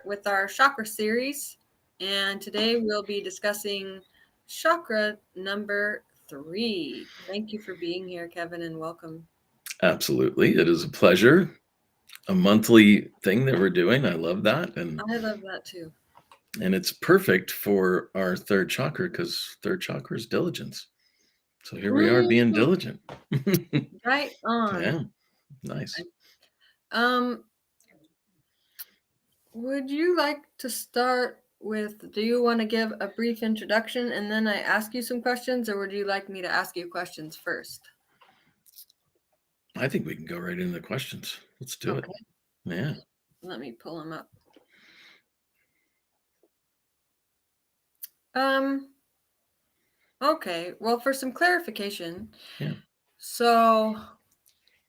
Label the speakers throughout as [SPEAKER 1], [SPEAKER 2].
[SPEAKER 1] with our chakra series, and today we'll be discussing chakra number 3. Thank you for being here, Kevin, and welcome.
[SPEAKER 2] Absolutely. It is a pleasure. A monthly thing that we're doing. I love that.
[SPEAKER 1] I love that too.
[SPEAKER 2] And it's perfect for our third chakra because third chakra is diligence. So here we are being
[SPEAKER 1] Mhm.
[SPEAKER 2] diligent.
[SPEAKER 1] Right on.
[SPEAKER 2] Yeah, nice.
[SPEAKER 1] Um, would you like to start with, do you want to give a brief introduction and then I ask you some questions, or would you like me to ask you questions first?
[SPEAKER 2] I think we can go right into the questions. Let's do it.
[SPEAKER 1] Okay,
[SPEAKER 2] Yeah.
[SPEAKER 1] let me pull them up. Um, okay, well, for some clarification,
[SPEAKER 2] Yeah.
[SPEAKER 1] so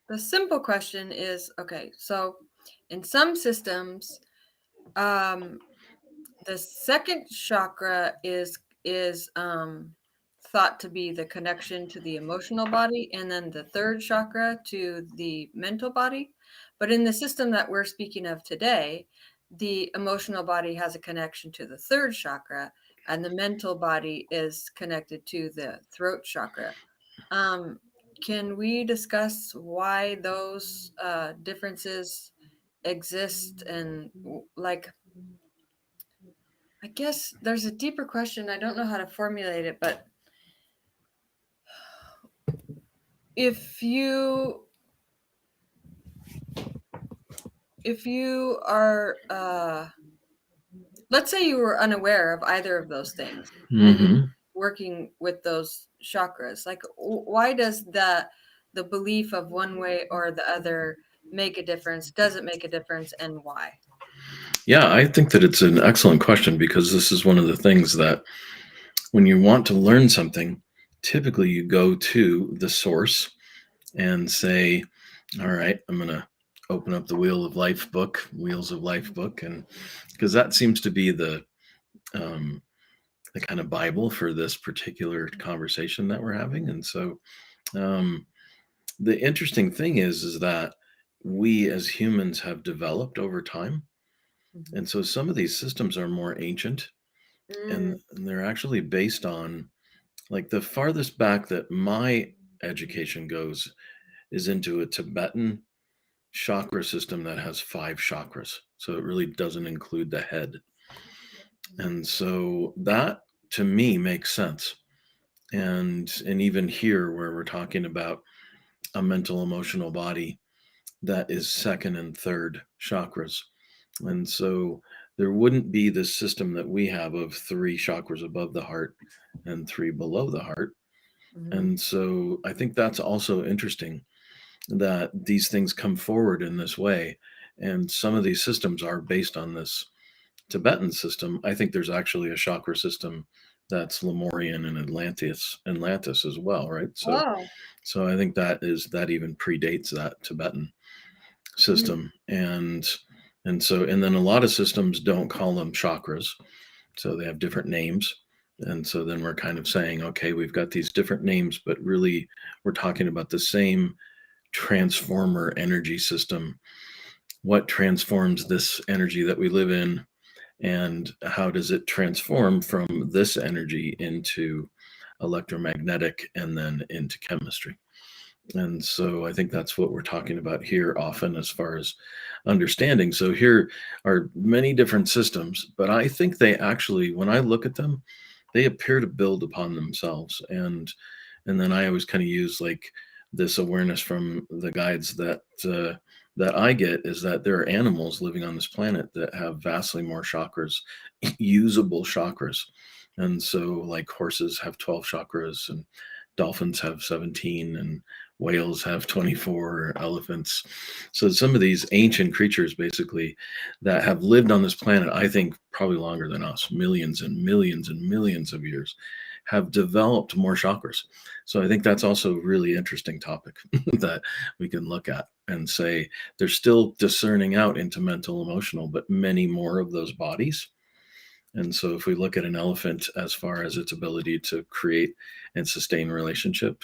[SPEAKER 1] the simple question is, okay, so in some systems, the second chakra is thought to be the connection to the emotional body, and then the third chakra to the mental body. But in the system that we're speaking of today, the emotional body has a connection to the third chakra, and the mental body is connected to the throat chakra. Um, can we discuss why those differences exist? And like, I guess there's a deeper question. I don't know how to formulate it, but if you if you are let's say you were unaware of either of those things and you're
[SPEAKER 2] Mm-hmm.
[SPEAKER 1] working with those chakras, like why does the belief of one way or the other make a difference? Does it make a difference, and why?
[SPEAKER 2] Yeah, I think that it's an excellent question because this is one of the things that when you want to learn something, typically you go to the source and say, all right, I'm going to open up the Wheels of Life book. And because that seems to be the kind of Bible for this particular conversation that we're having. And so um, the interesting thing is that we as humans have developed over time.
[SPEAKER 1] Mhm.
[SPEAKER 2] And so some of these systems are more ancient
[SPEAKER 1] Mm,
[SPEAKER 2] and they're actually based on like the farthest back that my education goes is into a Tibetan chakra system that has 5 chakras. So it really doesn't include the head. And so that to me makes sense. And even here where we're talking about a mental emotional body that is second and third chakras. And so there wouldn't be this system that we have of 3 chakras above the heart and 3 below the heart.
[SPEAKER 1] mhm.
[SPEAKER 2] And so I think that's also interesting that these things come forward in this way. And some of these systems are based on this Tibetan system. I think there's actually a chakra system that's Lemurian and Atlantis as well, right? So
[SPEAKER 1] Oh.
[SPEAKER 2] so I think that even predates that Tibetan
[SPEAKER 1] Mm,
[SPEAKER 2] system. And then a lot of systems don't call them chakras. So they have different names. And so then we're kind of saying, okay, we've got these different names, but really we're talking about the same transformer energy system. What transforms this energy that we live in, and how does it transform from this energy into electromagnetic and then into chemistry? And so I think that's what we're talking about here often as far as understanding. So here are many different systems, but I think they actually, when I look at them, they appear to build upon themselves. And then I always kind of use like this awareness from the guides that I get is that there are animals living on this planet that have vastly more chakras, usable chakras. And so like horses have 12 chakras and dolphins have 17 and whales have 24, elephants. So some of these ancient creatures basically that have lived on this planet, I think probably longer than us, millions and millions and millions of years, have developed more chakras. So I think that's also a really interesting topic that we can look at and say they're still discerning out into mental, emotional, but many more of those bodies. And so if we look at an elephant as far as its ability to create and sustain relationship,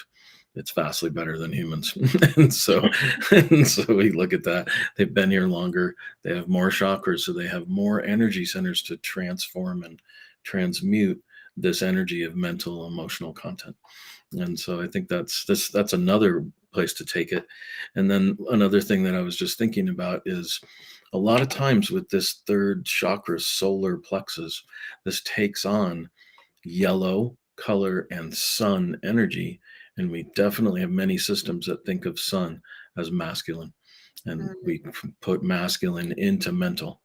[SPEAKER 2] it's vastly better than humans. and so and so we look at that. They've been here longer. They have more chakras, so they have more energy centers to transform and transmute this energy of mental emotional content. And so I think that's another place to take it. And then another thing that I was just thinking about is a lot of times with this third chakra, solar plexus, this takes on yellow color and sun energy. And we definitely have many systems that think of sun as masculine, and
[SPEAKER 1] Mm,
[SPEAKER 2] we put masculine into mental.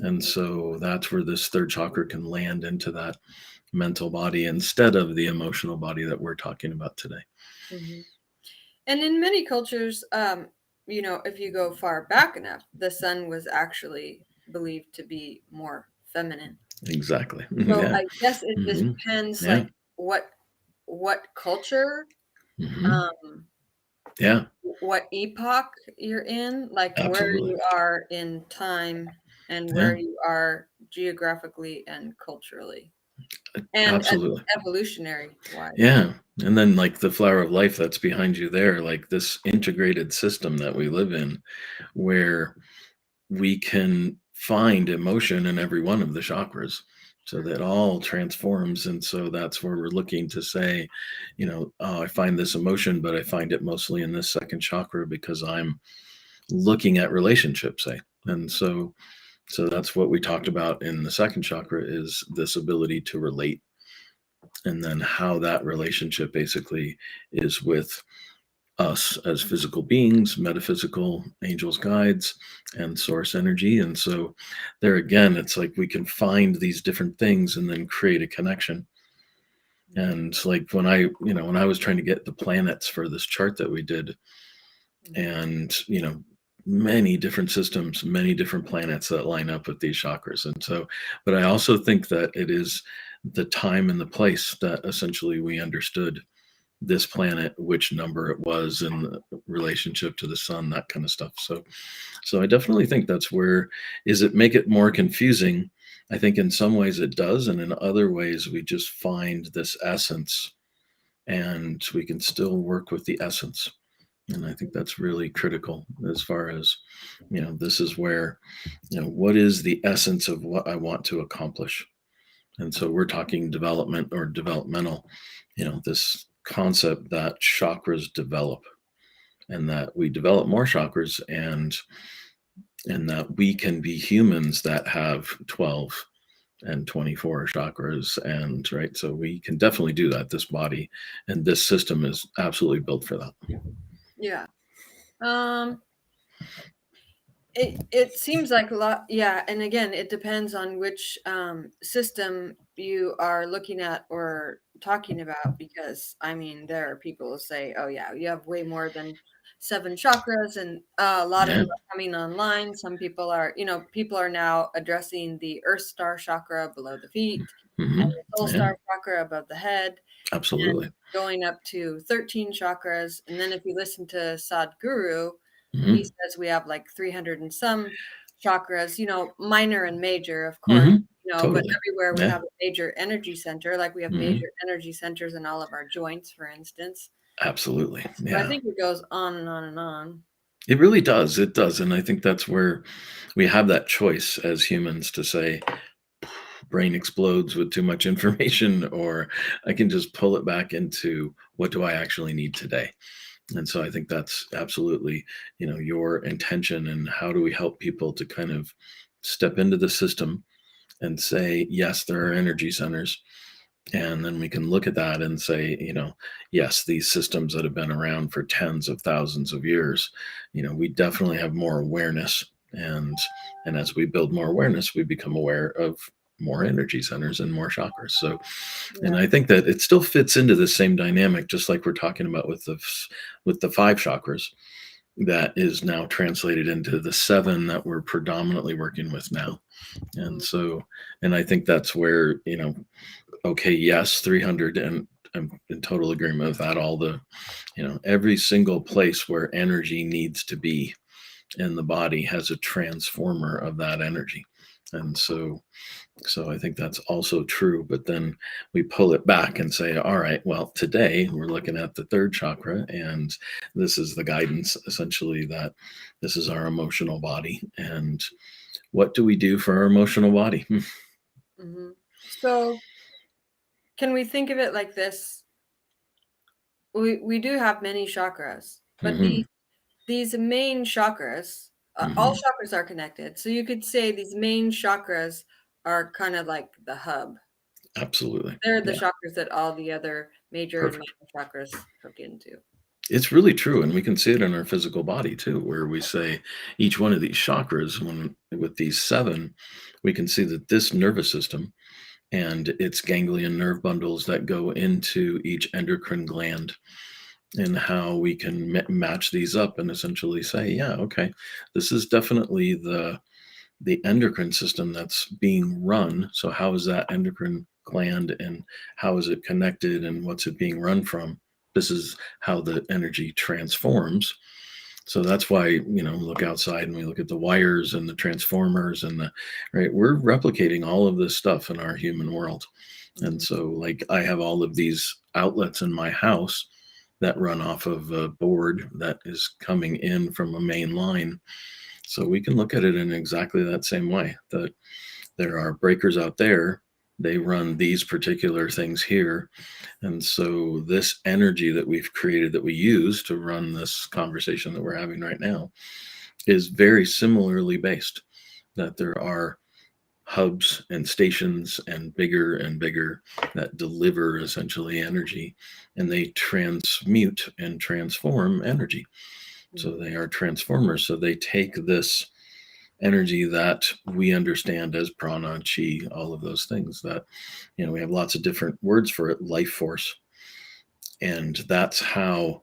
[SPEAKER 2] And so that's where this third chakra can land into that mental body instead of the emotional body that we're talking about today.
[SPEAKER 1] mhm. And in many cultures, if you go far back enough, the sun was actually believed to be more feminine.
[SPEAKER 2] Exactly.
[SPEAKER 1] So
[SPEAKER 2] Yeah.
[SPEAKER 1] I guess it just
[SPEAKER 2] Hmm.
[SPEAKER 1] depends,
[SPEAKER 2] Yeah.
[SPEAKER 1] like what culture,
[SPEAKER 2] Hmm.
[SPEAKER 1] um,
[SPEAKER 2] Yeah.
[SPEAKER 1] what epoch you're in, like where
[SPEAKER 2] Absolutely.
[SPEAKER 1] you are in time and
[SPEAKER 2] Yeah.
[SPEAKER 1] where you are geographically and culturally and
[SPEAKER 2] Absolutely.
[SPEAKER 1] evolutionary wise.
[SPEAKER 2] Yeah. And then, like the flower of life that's behind you there, like this integrated system that we live in, where we can find emotion in every one of the chakras. So that all transforms. And so that's where we're looking to say, oh, I find this emotion, but I find it mostly in this second chakra because I'm looking at relationships, say. And so that's what we talked about in the second chakra is this ability to relate, and then how that relationship basically is with us as physical beings, metaphysical angels, guides, and source energy. And so there again, it's like we can find these different things and then create a connection. And like when I was trying to get the planets for this chart that we did,
[SPEAKER 1] Mhm.
[SPEAKER 2] and many different systems, many different planets that line up with these chakras. And so, but I also think that it is the time and the place that essentially we understood this planet, which number it was in the relationship to the sun, that kind of stuff. So I definitely think that's where, is it make it more confusing? I think in some ways it does, and in other ways we just find this essence, and we can still work with the essence. And I think that's really critical as far as, this is where, what is the essence of what I want to accomplish? And so we're talking development or developmental, this concept that chakras develop, and that we develop more chakras, and that we can be humans that have 12 and 24 chakras, and right, so we can definitely do that. This body and this system is absolutely built for that.
[SPEAKER 1] Yeah. Um, it seems like a lot, yeah, and again, it depends on which system you are looking at or talking about, because I mean, there are people who say, "Oh yeah, you have way more than 7 chakras," and a lot of
[SPEAKER 2] Yeah.
[SPEAKER 1] them are coming online. Some people are, people are now addressing the Earth Star chakra below the feet and
[SPEAKER 2] Hmm.
[SPEAKER 1] the Soul
[SPEAKER 2] Yeah.
[SPEAKER 1] Star chakra above the head, and
[SPEAKER 2] Absolutely.
[SPEAKER 1] going up to 13 chakras. And then if you listen to Sadhguru, he
[SPEAKER 2] Hmm.
[SPEAKER 1] says we have like 300 and some chakras, minor and major, of course,
[SPEAKER 2] Hmm.
[SPEAKER 1] but
[SPEAKER 2] Totally.
[SPEAKER 1] everywhere we
[SPEAKER 2] Yeah.
[SPEAKER 1] have a major energy center, like we have
[SPEAKER 2] Hmm.
[SPEAKER 1] major energy centers in all of our joints, for instance.
[SPEAKER 2] Absolutely.
[SPEAKER 1] So I
[SPEAKER 2] Yeah.
[SPEAKER 1] think it goes on and on and on.
[SPEAKER 2] It really does. It does. And I think that's where we have that choice as humans to say, brain explodes with too much information, or I can just pull it back into what do I actually need today. And so I think that's absolutely, your intention, and how do we help people to kind of step into the system and say, yes, there are energy centers. And then we can look at that and say, yes, these systems that have been around for tens of thousands of years, we definitely have more awareness. And as we build more awareness, we become aware of more energy centers and more chakras. So, and
[SPEAKER 1] Yeah.
[SPEAKER 2] I think that it still fits into the same dynamic, just like we're talking about with the 5 chakras, that is now translated into the 7 that we're predominantly working with now. And
[SPEAKER 1] Mhm.
[SPEAKER 2] so, and I think that's where, okay, yes, 300, and I'm in total agreement with that. All the, every single place where energy needs to be in the body has a transformer of that energy. And so I think that's also true. But then we pull it back and say, all right, well, today we're looking at the third chakra, and this is the guidance essentially that this is our emotional body. And what do we do for our emotional body?
[SPEAKER 1] Hmm. So, can we think of it like this? We do have many chakras, but
[SPEAKER 2] Hmm.
[SPEAKER 1] these main chakras, all
[SPEAKER 2] Hmm.
[SPEAKER 1] chakras are connected. So you could say these main chakras are kind of like the hub.
[SPEAKER 2] Absolutely.
[SPEAKER 1] They're the
[SPEAKER 2] Yeah.
[SPEAKER 1] chakras that all the other major and
[SPEAKER 2] Perfect.
[SPEAKER 1] minor chakras hook into.
[SPEAKER 2] It's really true, and we can see it in our physical body too, where we say each one of these chakras, when with these seven, we can see that this nervous system and its ganglion nerve bundles that go into each endocrine gland, and how we can match these up and essentially say, yeah, okay, this is definitely the endocrine system that's being run. So how is that endocrine gland, and how is it connected, and what's it being run from? This is how the energy transforms. So that's why, look outside and we look at the wires and the transformers and the right, we're replicating all of this stuff in our human world. And
[SPEAKER 1] Mhm.
[SPEAKER 2] so, like, I have all of these outlets in my house that run off of a board that is coming in from a main line. So we can look at it in exactly that same way, that there are breakers out there. They run these particular things here. And so this energy that we've created, that we use to run this conversation that we're having right now, is very similarly based. That there are hubs and stations and bigger that deliver essentially energy, and they transmute and transform energy. So
[SPEAKER 1] Mhm.
[SPEAKER 2] they are transformers. So they take this energy that we understand as prana, chi, all of those things that, we have lots of different words for it, life force. And that's how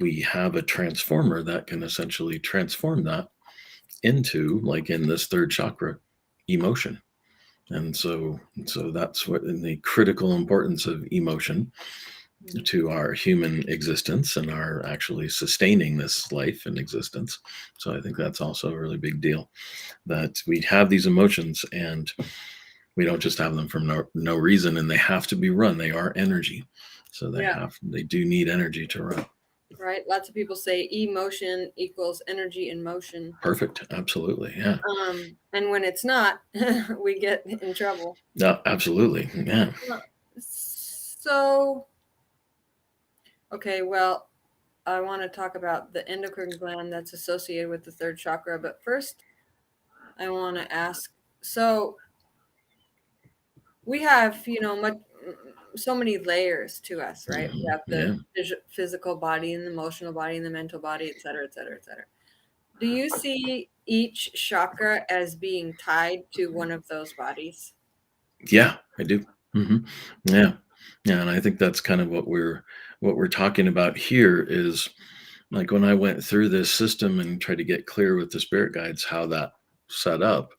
[SPEAKER 2] we have a transformer that can essentially transform that into, like in this third chakra, emotion. And so that's what in the critical importance of emotion
[SPEAKER 1] Mhm.
[SPEAKER 2] to our human existence and our actually sustaining this life and existence. So I think that's also a really big deal, that we have these emotions, and we don't just have them for no reason, and they have to be run. They are energy. So
[SPEAKER 1] Yeah,
[SPEAKER 2] they do need energy to run.
[SPEAKER 1] right. Lots of people say emotion equals energy in motion.
[SPEAKER 2] Perfect. Absolutely. Yeah.
[SPEAKER 1] And when it's not, we get in trouble.
[SPEAKER 2] No, absolutely. Yeah.
[SPEAKER 1] Uh, So, okay, well, I want to talk about the endocrine gland that's associated with the third chakra, but first I want to ask, so we have, so many layers to us, right? We have the
[SPEAKER 2] Yeah.
[SPEAKER 1] physical body and the emotional body and the mental body, et cetera, et cetera, et cetera. Do you see each chakra as being tied to one of those bodies?
[SPEAKER 2] Yeah, I do. Hmm. Yeah. Yeah. And I think that's kind of what we're talking about here is, like, when I went through this system and tried to get clear with the spirit guides how that set up,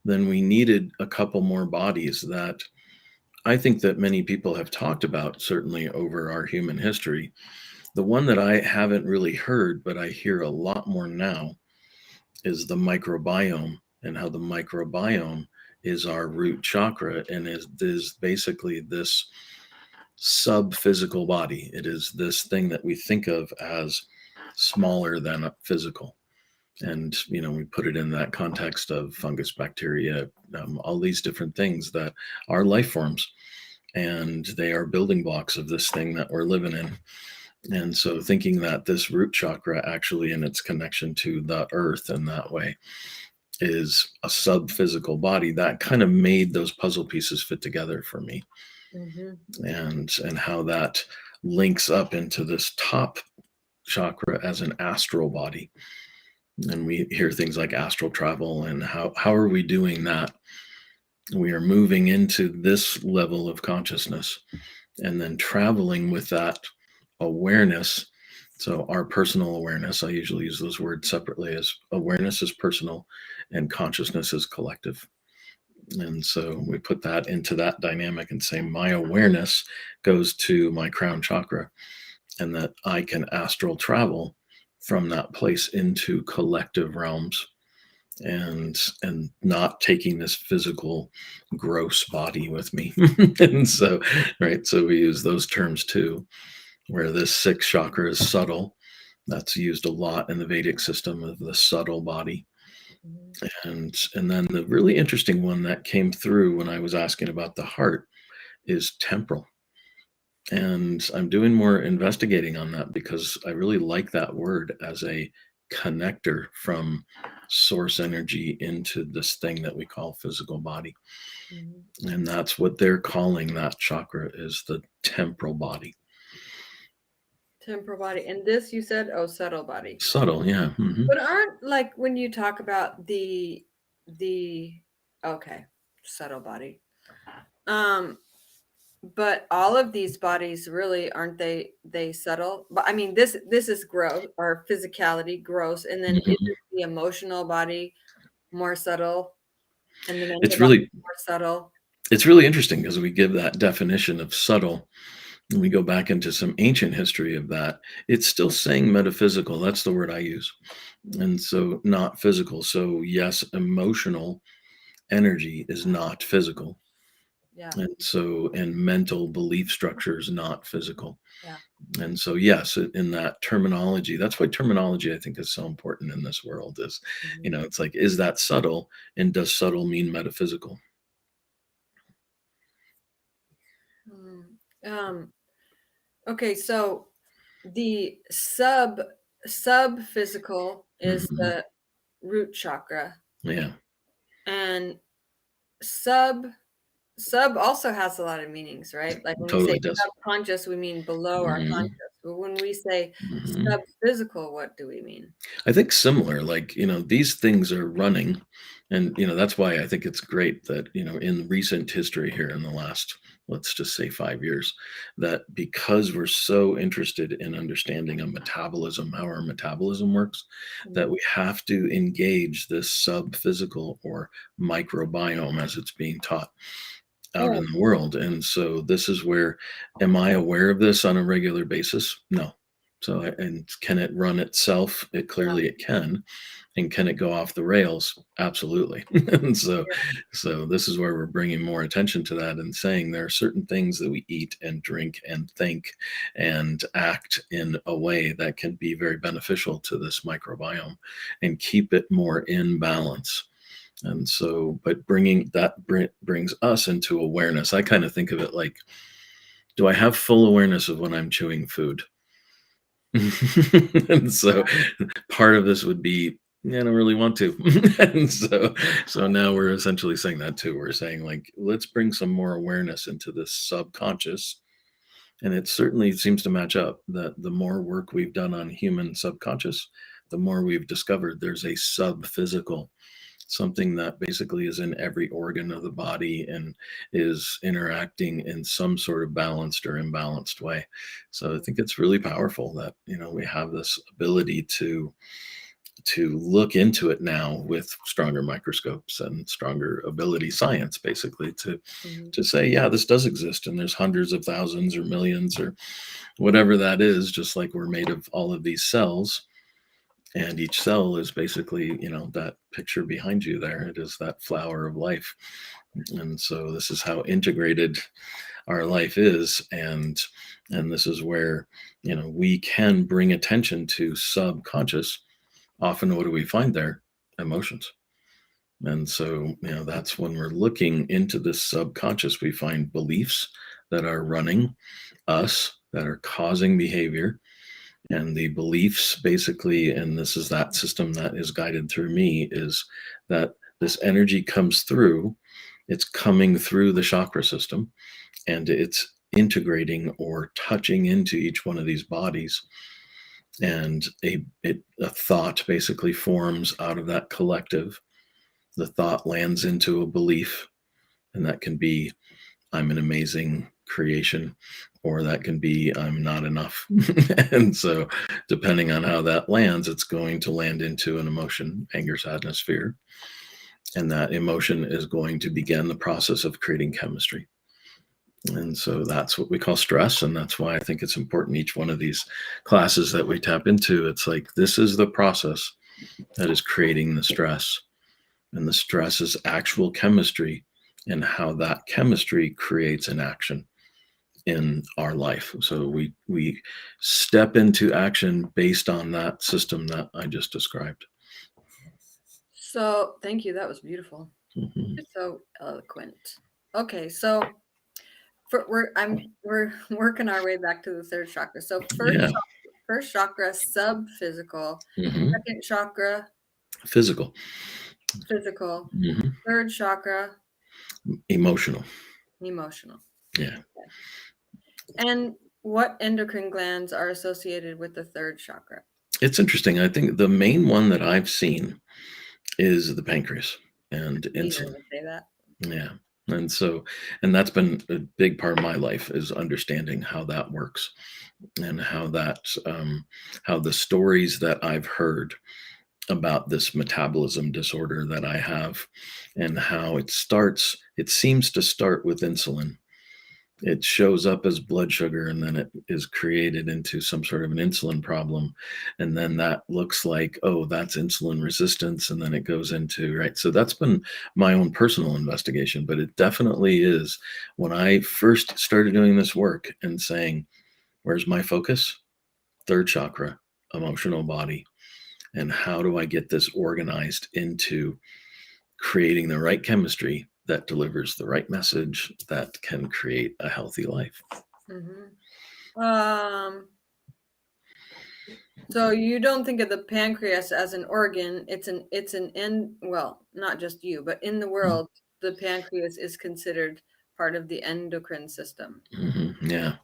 [SPEAKER 2] then we needed a couple more bodies that I think that many people have talked about, certainly over our human history. The one that I haven't really heard, but I hear a lot more now, is the microbiome, and how the microbiome is our root chakra, and is basically this sub physical body. It is this thing that we think of as smaller than a physical. And, we put it in that context of fungus, bacteria, all these different things that are life forms, and they are building blocks of this thing that we're living in. And so thinking that this root chakra actually, in its connection to the earth in that way, is a sub physical body, that kind of made those puzzle pieces fit together for me.
[SPEAKER 1] Hmm.
[SPEAKER 2] And how that links up into this top chakra as an astral body. And we hear things like astral travel, and how are we doing that? We are moving into this level of consciousness and then traveling with that awareness. So our personal awareness, I usually use those words separately, as awareness is personal and consciousness is collective. And so we put that into that dynamic and say, my awareness goes to my crown chakra, and that I can astral travel from that place into collective realms. and not taking this physical gross body with me. And so, right, so we use those terms too, where this sixth chakra is subtle. That's used a lot in the Vedic system of the subtle body.
[SPEAKER 1] Mhm.
[SPEAKER 2] And then the really interesting one that came through when I was asking about the heart is temporal. And I'm doing more investigating on that because I really like that word as a connector from source energy into this thing that we call physical body.
[SPEAKER 1] Mhm.
[SPEAKER 2] And that's what they're calling that chakra, is the temporal body.
[SPEAKER 1] Temporal body. And this you said, oh, subtle body.
[SPEAKER 2] Subtle, yeah.
[SPEAKER 1] But aren't, like, when you talk about the okay, subtle body. Um, but all of these bodies really, aren't they subtle? But I mean, this is gross, or physicality, gross, and then
[SPEAKER 2] Mhm.
[SPEAKER 1] isn't the emotional body more subtle, and the mental
[SPEAKER 2] It's
[SPEAKER 1] body
[SPEAKER 2] really
[SPEAKER 1] more subtle?
[SPEAKER 2] it's really interesting because we give that definition of subtle and we go back into some ancient history of that. It's still saying metaphysical. That's the word I use. And so not physical. So yes, emotional energy is not physical.
[SPEAKER 1] Yeah,
[SPEAKER 2] And so, and mental belief structure is not physical.
[SPEAKER 1] yeah.
[SPEAKER 2] And so, yes, in that terminology, that's why terminology I think is so important in this world is,
[SPEAKER 1] Mhm.
[SPEAKER 2] it's like, is that subtle? And does subtle mean metaphysical?
[SPEAKER 1] Mm, okay, so the sub physical is
[SPEAKER 2] Hmm.
[SPEAKER 1] the root chakra,
[SPEAKER 2] Yeah,
[SPEAKER 1] and sub sub also has a lot of meanings, right? Like when we say
[SPEAKER 2] totally does.
[SPEAKER 1] subconscious, we mean below our
[SPEAKER 2] Hmm.
[SPEAKER 1] conscious. But when we say
[SPEAKER 2] Hmm.
[SPEAKER 1] sub physical, what do we mean?
[SPEAKER 2] I think similar, like, these things are running. And, that's why I think it's great that, in recent history here in the last, let's just say 5 years, that because we're so interested in understanding a metabolism, how our metabolism works, that
[SPEAKER 1] Mhm.
[SPEAKER 2] we have to engage this sub physical or microbiome as it's being taught out in
[SPEAKER 1] Oh,
[SPEAKER 2] the world. And so this is where, am I aware of this on a regular basis? No. So, and can it run itself? It
[SPEAKER 1] yeah,
[SPEAKER 2] clearly it can. And can it go off the rails? Absolutely. And so this is where we're bringing more attention to that and saying there are certain things that we eat and drink and think and act in a way that can be very beneficial to this microbiome and keep it more in balance. And so, but bringing that brings us into awareness. I kind of think of it like, do I have full awareness of when I'm chewing food? And so part of this would be, yeah, I don't really want to. And so now we're essentially saying that too. We're saying, like, let's bring some more awareness into this subconscious. And it certainly seems to match up that the more work we've done on human subconscious, the more we've discovered there's a sub physical, something that basically is in every organ of the body and is interacting in some sort of balanced or imbalanced way. So I think it's really powerful that, we have this ability to look into it now with stronger microscopes and stronger ability science, basically to
[SPEAKER 1] mhm,
[SPEAKER 2] to say, yeah, this does exist, and there's hundreds of thousands or millions or whatever that is, just like we're made of all of these cells, and each cell is basically, that picture behind you there, it is that flower of life. And so this is how integrated our life is. And this is where, we can bring attention to subconscious. Often what do we find there? Emotions. And so, that's when we're looking into this subconscious, we find beliefs that are running us, that are causing behavior. And the beliefs basically, and this is that system that is guided through me, is that this energy comes through, it's coming through the chakra system, and it's integrating or touching into each one of these bodies. And a thought basically forms out of that collective. The thought lands into a belief, and that can be, I'm an amazing creation, or that can be, I'm not enough. And so, depending on how that lands, it's going to land into an emotion: anger, sadness, fear. And that emotion is going to begin the process of creating chemistry. And so that's what we call stress. And that's why I think it's important, each one of these classes that we tap into, it's like, this is the process that is creating the stress. And the stress is actual chemistry and how that chemistry creates an action in our life. So we step into action based on that system that I just described.
[SPEAKER 1] So thank you. That was beautiful.
[SPEAKER 2] Mhm.
[SPEAKER 1] You're so eloquent. Okay, so we're working our way back to the third chakra. So
[SPEAKER 2] Yeah.
[SPEAKER 1] first chakra, sub-physical,
[SPEAKER 2] Hmm.
[SPEAKER 1] second chakra,
[SPEAKER 2] Physical.
[SPEAKER 1] physical,
[SPEAKER 2] Hmm.
[SPEAKER 1] third chakra,
[SPEAKER 2] Emotional.
[SPEAKER 1] emotional.
[SPEAKER 2] Yeah.
[SPEAKER 1] Okay. And what endocrine glands are associated with the third chakra?
[SPEAKER 2] It's interesting. I think the main one that I've seen is the pancreas and
[SPEAKER 1] You were
[SPEAKER 2] insulin.
[SPEAKER 1] gonna say that.
[SPEAKER 2] Yeah. And so, and that's been a big part of my life is understanding how that works and how the stories that I've heard about this metabolism disorder that I have and how it seems to start with insulin. It shows up as blood sugar and then it is created into some sort of an insulin problem. And then that looks like, oh, that's insulin resistance. And then it goes into, right. So that's been my own personal investigation, but it definitely is when I first started doing this work and saying, where's my focus? Third chakra, emotional body. And how do I get this organized into creating the right chemistry that delivers the right message that can create a healthy life?
[SPEAKER 1] Mm-hmm. So you don't think of the pancreas as an organ. It's an end, well, not just you, but in the world, the pancreas is considered part of the endocrine system.
[SPEAKER 2] Yeah,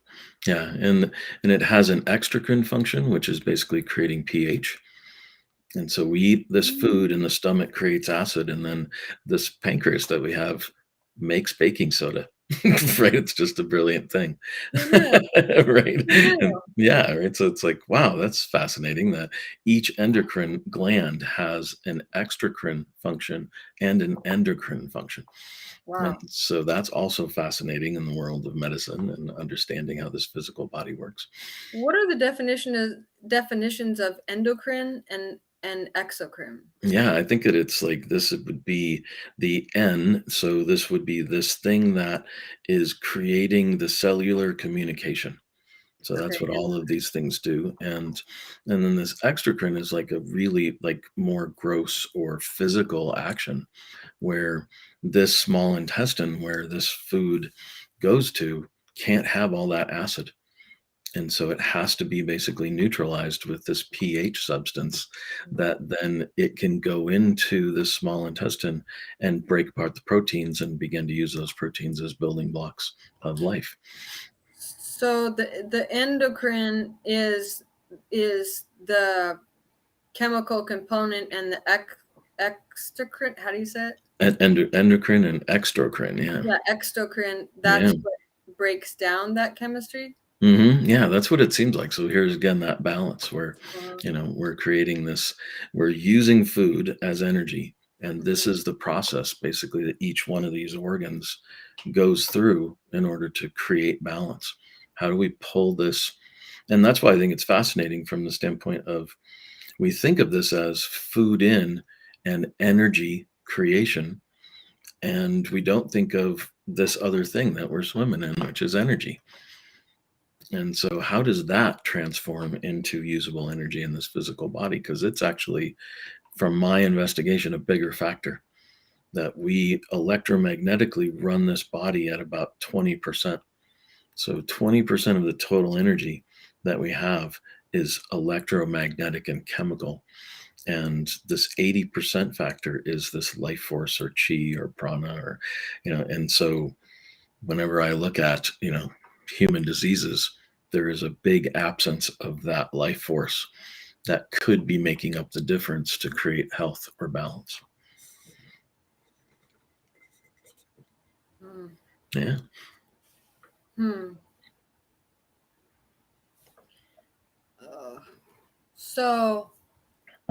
[SPEAKER 2] yeah, and it has an exocrine function, which is basically creating pH. And so we eat this food, and the stomach creates acid, and then this pancreas that we have makes baking soda. Right? It's just a brilliant thing,
[SPEAKER 1] Who knew?
[SPEAKER 2] right?
[SPEAKER 1] Who
[SPEAKER 2] And
[SPEAKER 1] knew?
[SPEAKER 2] yeah, right. So it's like, wow, that's fascinating that each endocrine gland has an exocrine function and an endocrine function. And
[SPEAKER 1] Wow.
[SPEAKER 2] so that's also fascinating in the world of medicine and understanding how this physical body works.
[SPEAKER 1] What are the definitions of endocrine and exocrine?
[SPEAKER 2] Yeah, I think that it's like this would be the N. So this would be this thing that is creating the cellular communication. So that's
[SPEAKER 1] Okay,
[SPEAKER 2] what all of these things do. And then this exocrine is like a really like more gross or physical action where this small intestine where this food goes to can't have all that acid. And so it has to be basically neutralized with this pH substance that then it can go into the small intestine and break apart the proteins and begin to use those proteins as building blocks of life.
[SPEAKER 1] so the endocrine is the chemical component, and the exocrine, how do you say it?
[SPEAKER 2] Endocrine and exocrine, yeah.
[SPEAKER 1] Yeah, exocrine,
[SPEAKER 2] Yeah.
[SPEAKER 1] that's what breaks down that chemistry?
[SPEAKER 2] Yeah, that's what it seems like. So here's again that balance where,
[SPEAKER 1] Uh-huh.
[SPEAKER 2] we're creating this, we're using food as energy. And this
[SPEAKER 1] Mhm.
[SPEAKER 2] is the process basically that each one of these organs goes through in order to create balance. How do we pull this? And that's why I think it's fascinating from the standpoint of we think of this as food in and energy creation. And we don't think of this other thing that we're swimming in, which is energy. And so, how does that transform into usable energy in this physical body? Because it's actually, from my investigation, a bigger factor that we electromagnetically run this body at about 20%. So, 20% of the total energy that we have is electromagnetic and chemical. And this 80% factor is this life force or chi or prana and so whenever I look at, human diseases, there is a big absence of that life force that could be making up the difference to create health or balance.
[SPEAKER 1] Hmm.
[SPEAKER 2] Yeah.
[SPEAKER 1] Hmm. Uh, so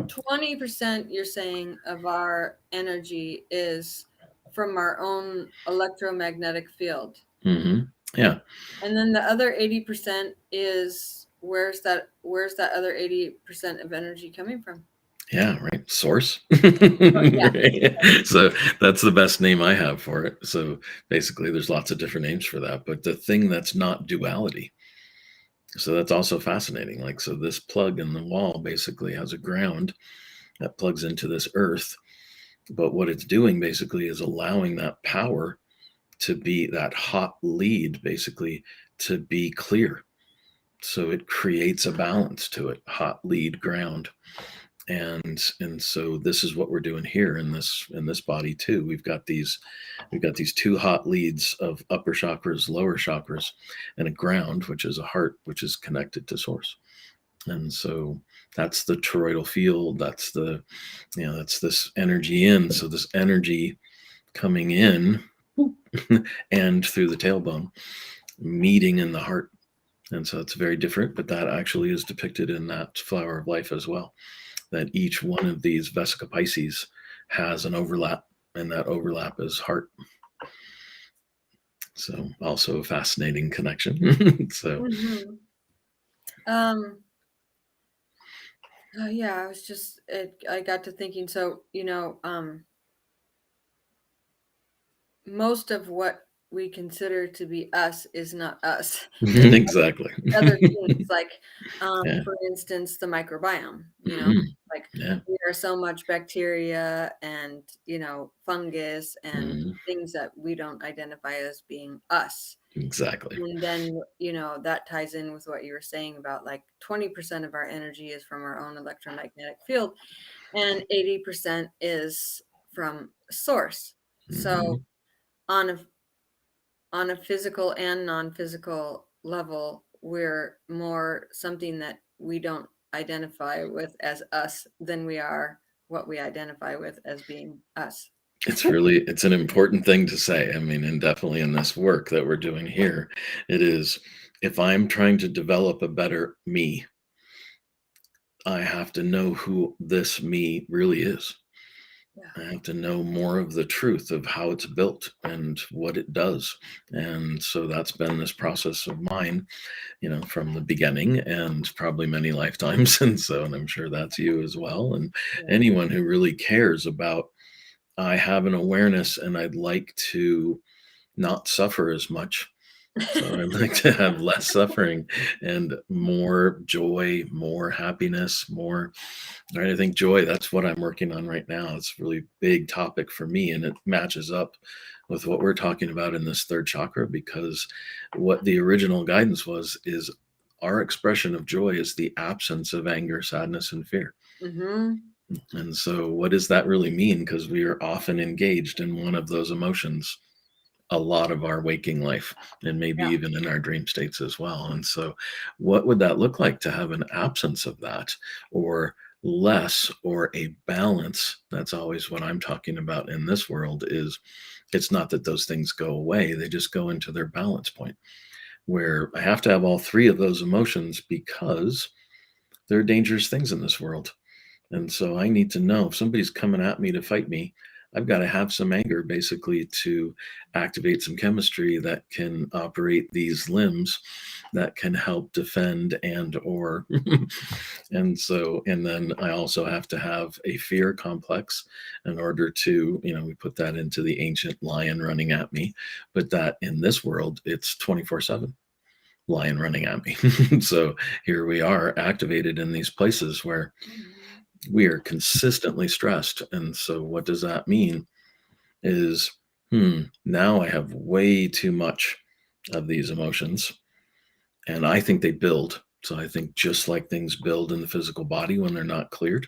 [SPEAKER 1] 20% you're saying of our energy is from our own electromagnetic field.
[SPEAKER 2] Yeah.
[SPEAKER 1] And then the other 80% is where's that other 80% of energy coming from?
[SPEAKER 2] Yeah, right. Source.
[SPEAKER 1] Oh, yeah.
[SPEAKER 2] Right? So that's the best name I have for it. So basically, there's lots of different names for that, but the thing that's not duality. So that's also fascinating. Like, so this plug in the wall basically has a ground that plugs into this earth. But what it's doing basically is allowing that power to be that hot lead, basically, to be clear. So it creates a balance to it, hot lead ground. And so this is what we're doing here in this body too. We've got these two hot leads of upper chakras, lower chakras, and a ground, which is a heart, which is connected to source. And so that's the toroidal field. That's this energy in. So this energy coming in and through the tailbone, meeting in the heart. And so it's very different, but that actually is depicted in that flower of life as well. That each one of these Vesica Pisces has an overlap, and that overlap is heart. So also a fascinating connection. So
[SPEAKER 1] Mhm. Um, yeah, I got to thinking, so, most of what we consider to be us is not us. It's
[SPEAKER 2] exactly.
[SPEAKER 1] other things, like,
[SPEAKER 2] Yeah.
[SPEAKER 1] for instance, the microbiome,
[SPEAKER 2] Mhm.
[SPEAKER 1] like,
[SPEAKER 2] Yeah.
[SPEAKER 1] we are so much bacteria and, fungus and
[SPEAKER 2] Mhm.
[SPEAKER 1] things that we don't identify as being us.
[SPEAKER 2] Exactly.
[SPEAKER 1] And then, that ties in with what you were saying about, like, 20% of our energy is from our own electromagnetic field, and 80% is from source. So
[SPEAKER 2] Mhm.
[SPEAKER 1] on a physical and non-physical level, we're more something that we don't identify with as us than we are what we identify with as being us.
[SPEAKER 2] It's an important thing to say. I mean, and definitely in this work that we're doing here, it is, if I'm trying to develop a better me, I have to know who this me really is.
[SPEAKER 1] Yeah.
[SPEAKER 2] I have to know more of the truth of how it's built and what it does. And so that's been this process of mine, from the beginning and probably many lifetimes. And I'm sure that's you as well. And
[SPEAKER 1] Yeah.
[SPEAKER 2] anyone who really cares about, I have an awareness and I'd like to not suffer as much. So I'd like to have less suffering and more joy, more happiness, more. Right. I think joy, that's what I'm working on right now. It's a really big topic for me, and it matches up with what we're talking about in this third chakra, because what the original guidance was is our expression of joy is the absence of anger, sadness, and fear.
[SPEAKER 1] Hmm.
[SPEAKER 2] And so, what does that really mean? Because we are often engaged in one of those emotions a lot of our waking life, and maybe
[SPEAKER 1] Yeah.
[SPEAKER 2] even in our dream states as well. And so, what would that look like to have an absence of that, or less, or a balance? That's always what I'm talking about in this world. Is it's not that those things go away, they just go into their balance point, where I have to have all three of those emotions, because there are dangerous things in this world. And so I need to know if somebody's coming at me to fight me, I've got to have some anger, basically, to activate some chemistry that can operate these limbs that can help defend and or and then I also have to have a fear complex in order to, we put that into the ancient lion running at me, but that in this world it's 24/7 lion running at me. So here we are activated in these places where
[SPEAKER 1] Mhm.
[SPEAKER 2] we are consistently stressed. And so what does that mean is, now I have way too much of these emotions, and I think they build. So I think just like things build in the physical body when they're not cleared,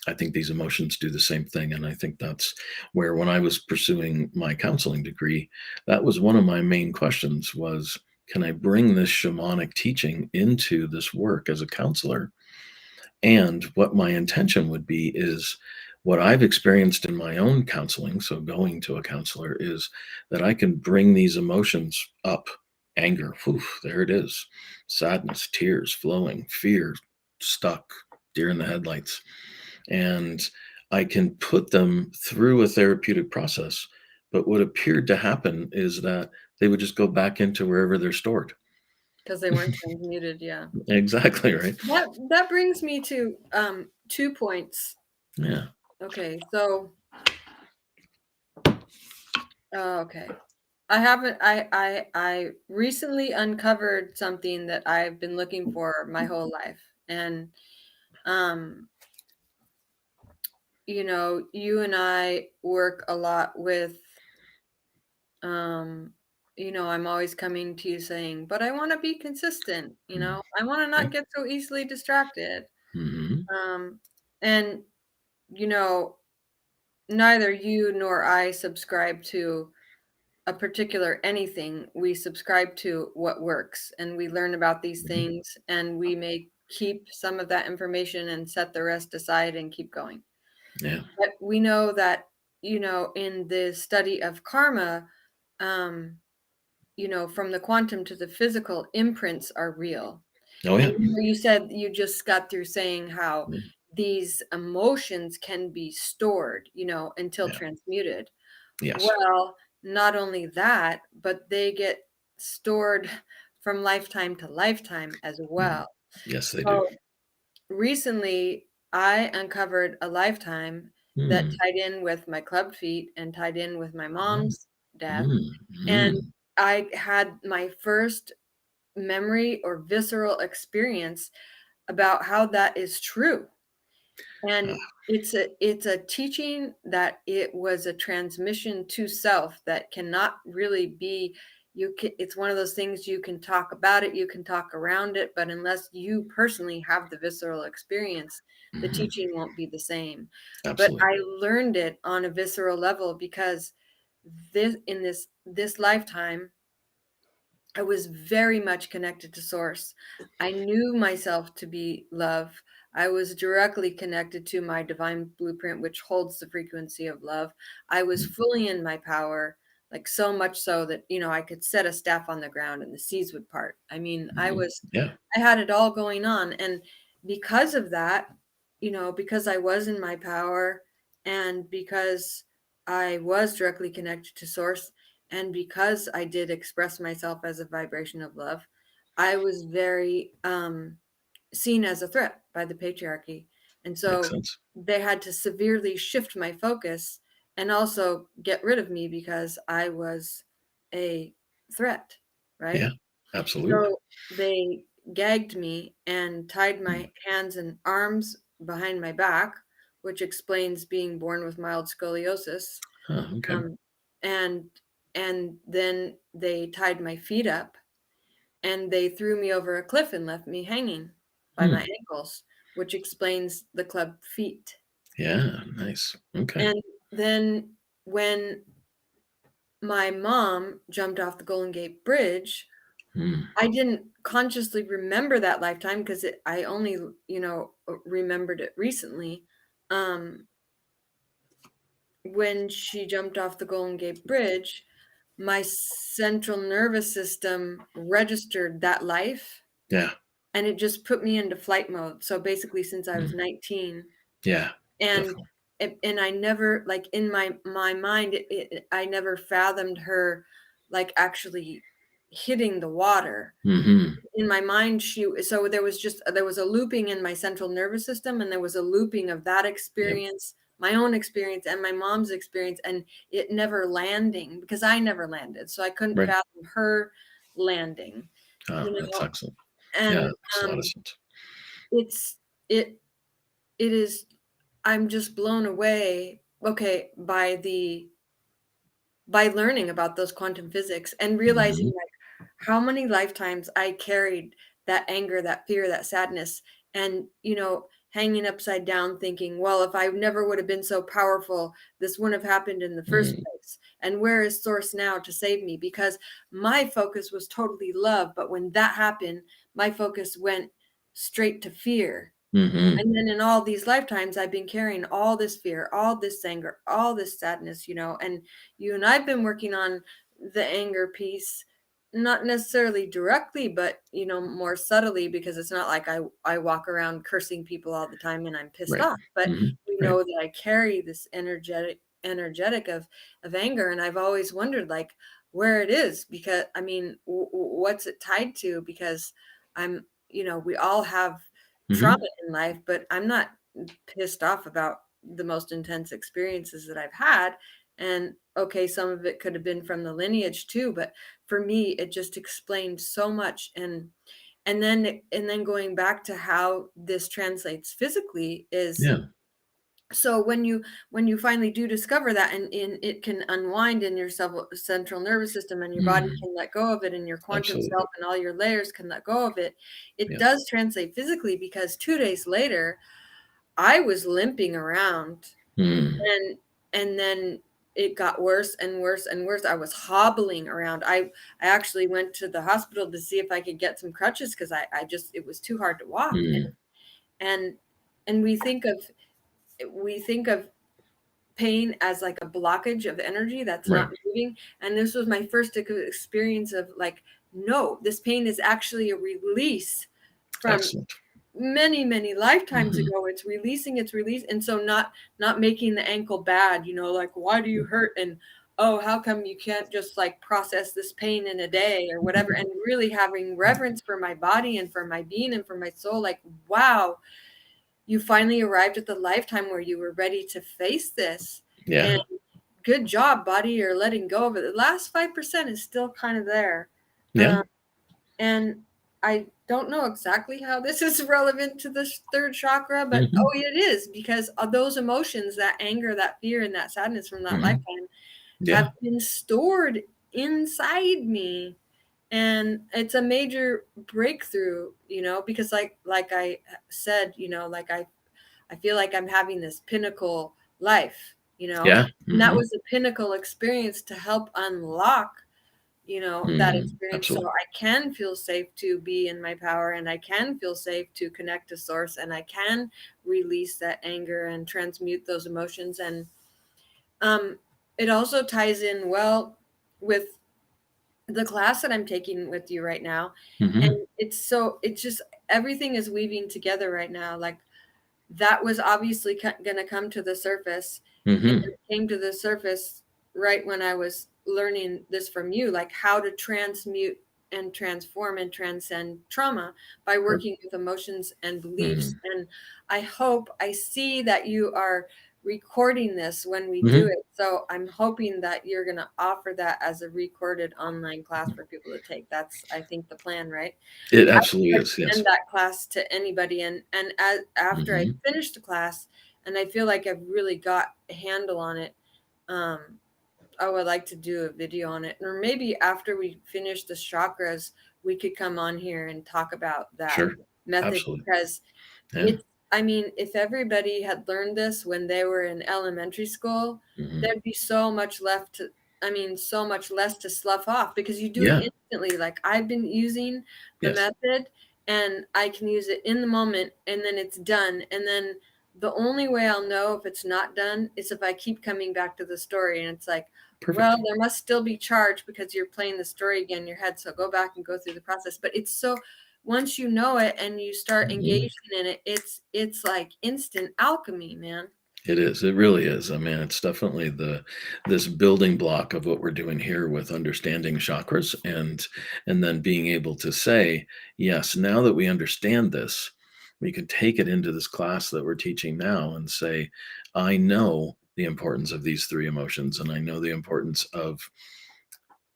[SPEAKER 2] I think these emotions do the same thing. And I think that's where, when I was pursuing my counseling degree, that was one of my main questions was, can I bring this shamanic teaching into this work as a counselor? And what my intention would be is, what I've experienced in my own counseling, so going to a counselor, is that I can bring these emotions up. Anger, whew, there it is. Sadness, tears flowing, fear stuck, deer in the headlights. And I can put them through a therapeutic process. But what appeared to happen is that they would just go back into wherever they're stored.
[SPEAKER 1] Because they weren't transmuted, yeah.
[SPEAKER 2] Exactly right.
[SPEAKER 1] That brings me to, 2 points.
[SPEAKER 2] Yeah.
[SPEAKER 1] Okay, so okay. I haven't I recently uncovered something that I've been looking for my whole life. And um, you and I work a lot with um, I'm always coming to you saying, "But I want to be consistent,
[SPEAKER 2] Mm.
[SPEAKER 1] I want to
[SPEAKER 2] Okay.
[SPEAKER 1] not get so easily distracted."
[SPEAKER 2] Mhm.
[SPEAKER 1] Um, and you know, neither you nor I subscribe to a particular anything. We subscribe to what works, and we learn about these
[SPEAKER 2] Mhm.
[SPEAKER 1] things, and we may keep some of that information and set the rest aside and keep going.
[SPEAKER 2] Yeah.
[SPEAKER 1] But we know that, in the study of karma, um, from the quantum to the physical, imprints are real.
[SPEAKER 2] Oh,
[SPEAKER 1] And
[SPEAKER 2] yeah.
[SPEAKER 1] you said you just got through saying how
[SPEAKER 2] Mm.
[SPEAKER 1] these emotions can be stored, until
[SPEAKER 2] Yeah.
[SPEAKER 1] transmuted.
[SPEAKER 2] Yes.
[SPEAKER 1] Well, not only that, but they get stored from lifetime to lifetime as
[SPEAKER 2] Mhm.
[SPEAKER 1] well.
[SPEAKER 2] Yes, they do.
[SPEAKER 1] So recently, I uncovered a lifetime that
[SPEAKER 2] Mm.
[SPEAKER 1] tied in with my club feet and tied in with my
[SPEAKER 2] Mm.
[SPEAKER 1] mom's death.
[SPEAKER 2] Mm.
[SPEAKER 1] And
[SPEAKER 2] Mm.
[SPEAKER 1] I had my first memory or visceral experience about how that is true. And
[SPEAKER 2] Ah.
[SPEAKER 1] it's a teaching that it was a transmission to self that cannot really be. It's one of those things, you can talk about it, you can talk around it, but unless you personally have the visceral experience, the
[SPEAKER 2] Mhm.
[SPEAKER 1] teaching won't be the same. But
[SPEAKER 2] Absolutely.
[SPEAKER 1] I learned it on a visceral level because this lifetime I was very much connected to source. I knew myself to be love. I was directly connected to my divine blueprint, which holds the frequency of love. I was
[SPEAKER 2] Mm.
[SPEAKER 1] fully in my power, like so much so that, I could set a staff on the ground and the seas would part. I mean,
[SPEAKER 2] Mhm. Yeah.
[SPEAKER 1] I had it all going on. And because of that, because I was in my power and because I was directly connected to source, and because I did express myself as a vibration of love, I was very seen as a threat by the patriarchy. And
[SPEAKER 2] Makes
[SPEAKER 1] so
[SPEAKER 2] sense.
[SPEAKER 1] they had to severely shift my focus and also get rid of me because I was a threat,
[SPEAKER 2] Yeah.
[SPEAKER 1] right?
[SPEAKER 2] Absolutely.
[SPEAKER 1] So they gagged me and tied
[SPEAKER 2] Mm.
[SPEAKER 1] my hands and arms behind my back, which explains being born with mild scoliosis.
[SPEAKER 2] Huh, okay.
[SPEAKER 1] Um, and and then they tied my feet up and they threw me over a cliff and left me hanging by my
[SPEAKER 2] Hmm.
[SPEAKER 1] ankles, which explains the club feet.
[SPEAKER 2] Yeah, nice. Okay.
[SPEAKER 1] And then when my mom jumped off the Golden Gate Bridge,
[SPEAKER 2] Mm.
[SPEAKER 1] I didn't consciously remember that lifetime because I only, remembered it recently. Um, when she jumped off the Golden Gate Bridge, my central nervous system registered that life
[SPEAKER 2] Yeah,
[SPEAKER 1] and it just put me into flight mode. So basically since I was
[SPEAKER 2] mm,
[SPEAKER 1] 19,
[SPEAKER 2] yeah,
[SPEAKER 1] and
[SPEAKER 2] definitely.
[SPEAKER 1] and I never, like, in my mind, I never fathomed her, like, actually hitting the water.
[SPEAKER 2] Mhm.
[SPEAKER 1] In my mind, so there was a looping in my central nervous system, and there was a looping of that
[SPEAKER 2] Yep,
[SPEAKER 1] experience, my own experience and my mom's experience, and it never landing because I never landed, so I couldn't
[SPEAKER 2] right.
[SPEAKER 1] fathom her landing,
[SPEAKER 2] Oh,
[SPEAKER 1] you
[SPEAKER 2] that's
[SPEAKER 1] know?
[SPEAKER 2] excellent. Yeah,
[SPEAKER 1] And,
[SPEAKER 2] that makes a lot of
[SPEAKER 1] um,
[SPEAKER 2] sense.
[SPEAKER 1] it's it it is I'm just blown away, okay, by learning about those quantum physics and realizing,
[SPEAKER 2] Mhm.
[SPEAKER 1] like, how many lifetimes I carried that anger, that fear, that sadness, and, hanging upside down thinking, "Well, if I never would have been so powerful, this wouldn't have happened in the first
[SPEAKER 2] Mm,
[SPEAKER 1] place. And where is source now to save me?" Because my focus was totally love, but when that happened, my focus went straight to fear.
[SPEAKER 2] mhm.
[SPEAKER 1] And then in all these lifetimes, I've been carrying all this fear, all this anger, all this sadness, and you and I've been working on the anger piece, not necessarily directly, but more subtly, because it's not like I walk around cursing people all the time and I'm pissed
[SPEAKER 2] Right.
[SPEAKER 1] off, but
[SPEAKER 2] Mhm.
[SPEAKER 1] we
[SPEAKER 2] Right.
[SPEAKER 1] know that I carry this energetic of anger, and I've always wondered, like, where it is, because I mean, what's it tied to? Because we all have trauma
[SPEAKER 2] Mhm.
[SPEAKER 1] in life, but I'm not. pissed off about the most intense experiences that I've had. And okay, some of it could have been from the lineage too, but for me, it just explained so much. And then going back to how this translates physically is,
[SPEAKER 2] Yeah.
[SPEAKER 1] so when you finally do discover that, and it can unwind in your central nervous system, and your body
[SPEAKER 2] Mhm.
[SPEAKER 1] can let go of it, and your quantum
[SPEAKER 2] Absolutely.
[SPEAKER 1] self and all your layers can let go of it, it
[SPEAKER 2] Yeah.
[SPEAKER 1] does translate physically, because 2 days later I was limping around,
[SPEAKER 2] Mm.
[SPEAKER 1] and then it got worse and worse and worse. I was hobbling around. I actually went to the hospital to see if I could get some crutches, because I just, it was too hard to walk.
[SPEAKER 2] Mm.
[SPEAKER 1] And and we think of pain as like a blockage of energy that's
[SPEAKER 2] Right.
[SPEAKER 1] not moving. And this was my first experience of like, no, this pain is actually a release from
[SPEAKER 2] Excellent.
[SPEAKER 1] many, many lifetimes
[SPEAKER 2] Mhm.
[SPEAKER 1] ago. It's releasing, it's release. And so not making the ankle bad, like, why do you hurt? And oh, how come you can't just like process this pain in a day or whatever? And really having reverence for my body and for my being and for my soul. Like, wow, you finally arrived at the lifetime where you were ready to face this. And
[SPEAKER 2] Yeah.
[SPEAKER 1] good job, body, you're letting go of it. The last 5% is still kind of there.
[SPEAKER 2] Yeah.
[SPEAKER 1] Um, and I don't know exactly how this is relevant to the third chakra, but oh,
[SPEAKER 2] Mhm.
[SPEAKER 1] it is, because of those emotions, that anger, that fear, and that sadness from that
[SPEAKER 2] Mhm.
[SPEAKER 1] lifetime have
[SPEAKER 2] Yeah.
[SPEAKER 1] been stored inside me. And it's a major breakthrough, because like I said, like I feel like I'm having this pinnacle life,
[SPEAKER 2] Yeah.
[SPEAKER 1] and that
[SPEAKER 2] Mhm.
[SPEAKER 1] was a pinnacle experience to help unlock, that
[SPEAKER 2] Mhm.
[SPEAKER 1] experience, so
[SPEAKER 2] Absolutely.
[SPEAKER 1] I can feel safe to be in my power, and I can feel safe to connect to source, and I can release that anger and transmute those emotions. And um, it also ties in well with the class that I'm taking with you right now. And
[SPEAKER 2] Mhm.
[SPEAKER 1] it's just, everything is weaving together right now. Like, that was obviously going to come to the surface, and
[SPEAKER 2] Mhm.
[SPEAKER 1] it came to the surface right when I was learning this from you, like how to transmute and transform and transcend trauma by
[SPEAKER 2] Sure.
[SPEAKER 1] working with emotions and beliefs.
[SPEAKER 2] Mhm.
[SPEAKER 1] And I see that you are recording this when we do
[SPEAKER 2] Mhm.
[SPEAKER 1] it, so I'm hoping that you're going to offer that as a recorded online class for people to take. That's, I think, the plan, right?
[SPEAKER 2] It
[SPEAKER 1] I would
[SPEAKER 2] absolutely is, yes.
[SPEAKER 1] recommend that class to anybody, and after I
[SPEAKER 2] Mhm.
[SPEAKER 1] finish the class and I feel like I've really got a handle on it, um, I would like to do a video on it. Or maybe after we finish the chakras, we could come on here and talk about that
[SPEAKER 2] Sure.
[SPEAKER 1] method,
[SPEAKER 2] Absolutely.
[SPEAKER 1] because
[SPEAKER 2] Yeah.
[SPEAKER 1] it's, I mean, if everybody had learned this when they were in elementary school,
[SPEAKER 2] Mhm.
[SPEAKER 1] there'd be so much left to, I mean, so much less to slough off, because you do it
[SPEAKER 2] Yeah.
[SPEAKER 1] instantly. Like, I've been using the
[SPEAKER 2] Yes.
[SPEAKER 1] method, and I can use it in the moment, and then it's done. And then the only way I'll know if it's not done is if I keep coming back to the story. And it's like, well,
[SPEAKER 2] Perfect.
[SPEAKER 1] there must still be charge because you're playing the story again in your head. So go back and go through the process. But it's so, once you know it and you start
[SPEAKER 2] Mhm.
[SPEAKER 1] engaging in it, it's like instant alchemy, man.
[SPEAKER 2] It is. It really is. I mean, it's definitely this building block of what we're doing here with understanding chakras and then being able to say, yes, now that we understand this, we can take it into this class that we're teaching now and say, I know the importance of these three emotions, and I know the importance of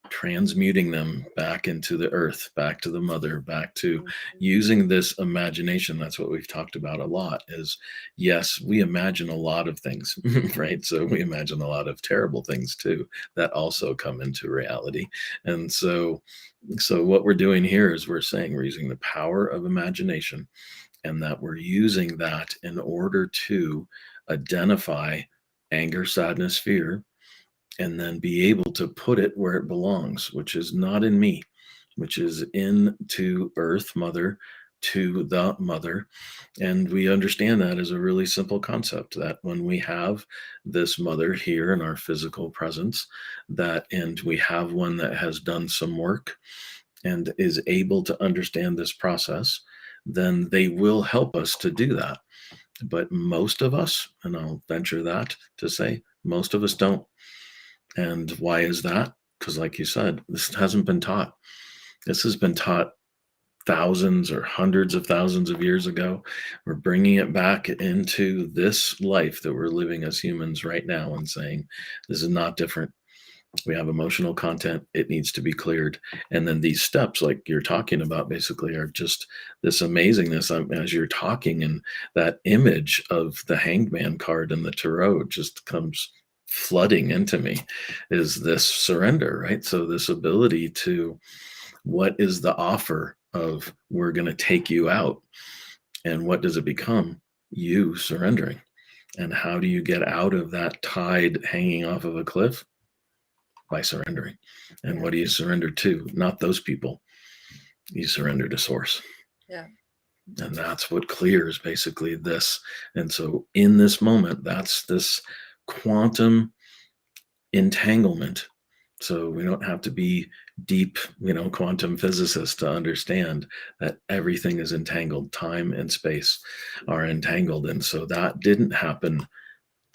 [SPEAKER 2] transmuting them back into the earth, back to the mother, back to
[SPEAKER 1] Mhm.
[SPEAKER 2] using this imagination. That's what we've talked about a lot is yes, we imagine a lot of things, right? So we imagine a lot of terrible things too that also come into reality. And so what we're doing here is we're saying we're using the power of imagination and that we're using that in order to identify anger, sadness, fear, and then be able to put it where it belongs, which is not in me, which is into Earth Mother, to the Mother. And we understand that as a really simple concept that when we have this Mother here in our physical presence, that and we have one that has done some work and is able to understand this process, then they will help us to do that. But most of us, and I'll venture that to say, most of us don't. And why is that? Because, like you said, this hasn't been taught. This has been taught thousands or hundreds of thousands of years ago. We're bringing it back into this life that we're living as humans right now and saying, this is not different. We have emotional content. It needs to be cleared. And then these steps, like you're talking about, basically are just this amazingness. As you're talking, and that image of the Hanged Man card and the tarot just comes flooding into me, is this surrender, right? So, this ability to, what is the offer of, we're going to take you out? And what does it become? You surrendering. And how do you get out of that tide hanging off of a cliff? By surrendering. And
[SPEAKER 1] Yeah.
[SPEAKER 2] what do you surrender to? Not those people. You surrender to source.
[SPEAKER 1] Yeah.
[SPEAKER 2] And that's what clears basically this. And so in this moment, that's this quantum entanglement. So we don't have to be deep, quantum physicists to understand that everything is entangled. Time and space are entangled. And so that didn't happen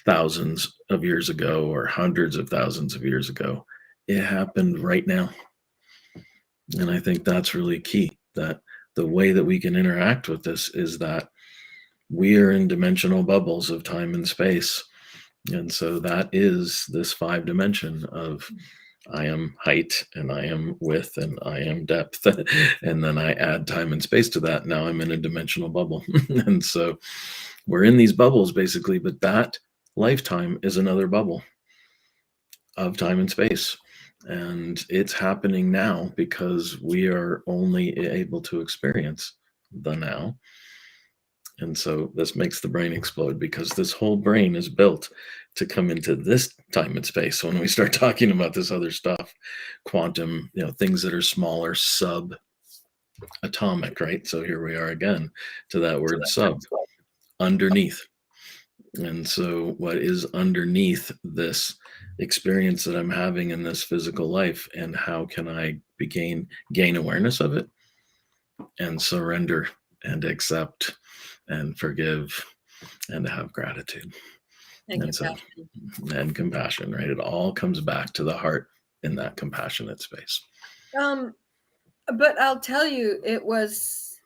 [SPEAKER 2] thousands of years ago or hundreds of thousands of years ago. It happened right now. And I think that's really key, that the way that we can interact with this is that we are in dimensional bubbles of time and space. And so that is this 5 dimension of, I am height and I am width and I am depth. And then I add time and space to that. Now I'm in a dimensional bubble. And so we're in these bubbles basically, but that lifetime is another bubble of time and space. And it's happening now because we are only able to experience the now. And so this makes the brain explode, because this whole brain is built to come into this time and space. So when we start talking about this other stuff, quantum, things that are smaller, subatomic, right? So here we are again to that word sub, underneath. And so what is underneath this experience that I'm having in this physical life, and how can I gain awareness of it and surrender and accept and forgive and have gratitude
[SPEAKER 1] And
[SPEAKER 2] and so
[SPEAKER 1] compassion.
[SPEAKER 2] and compassion, right? It all comes back to the heart in that compassionate space.
[SPEAKER 1] But I'll tell you, it was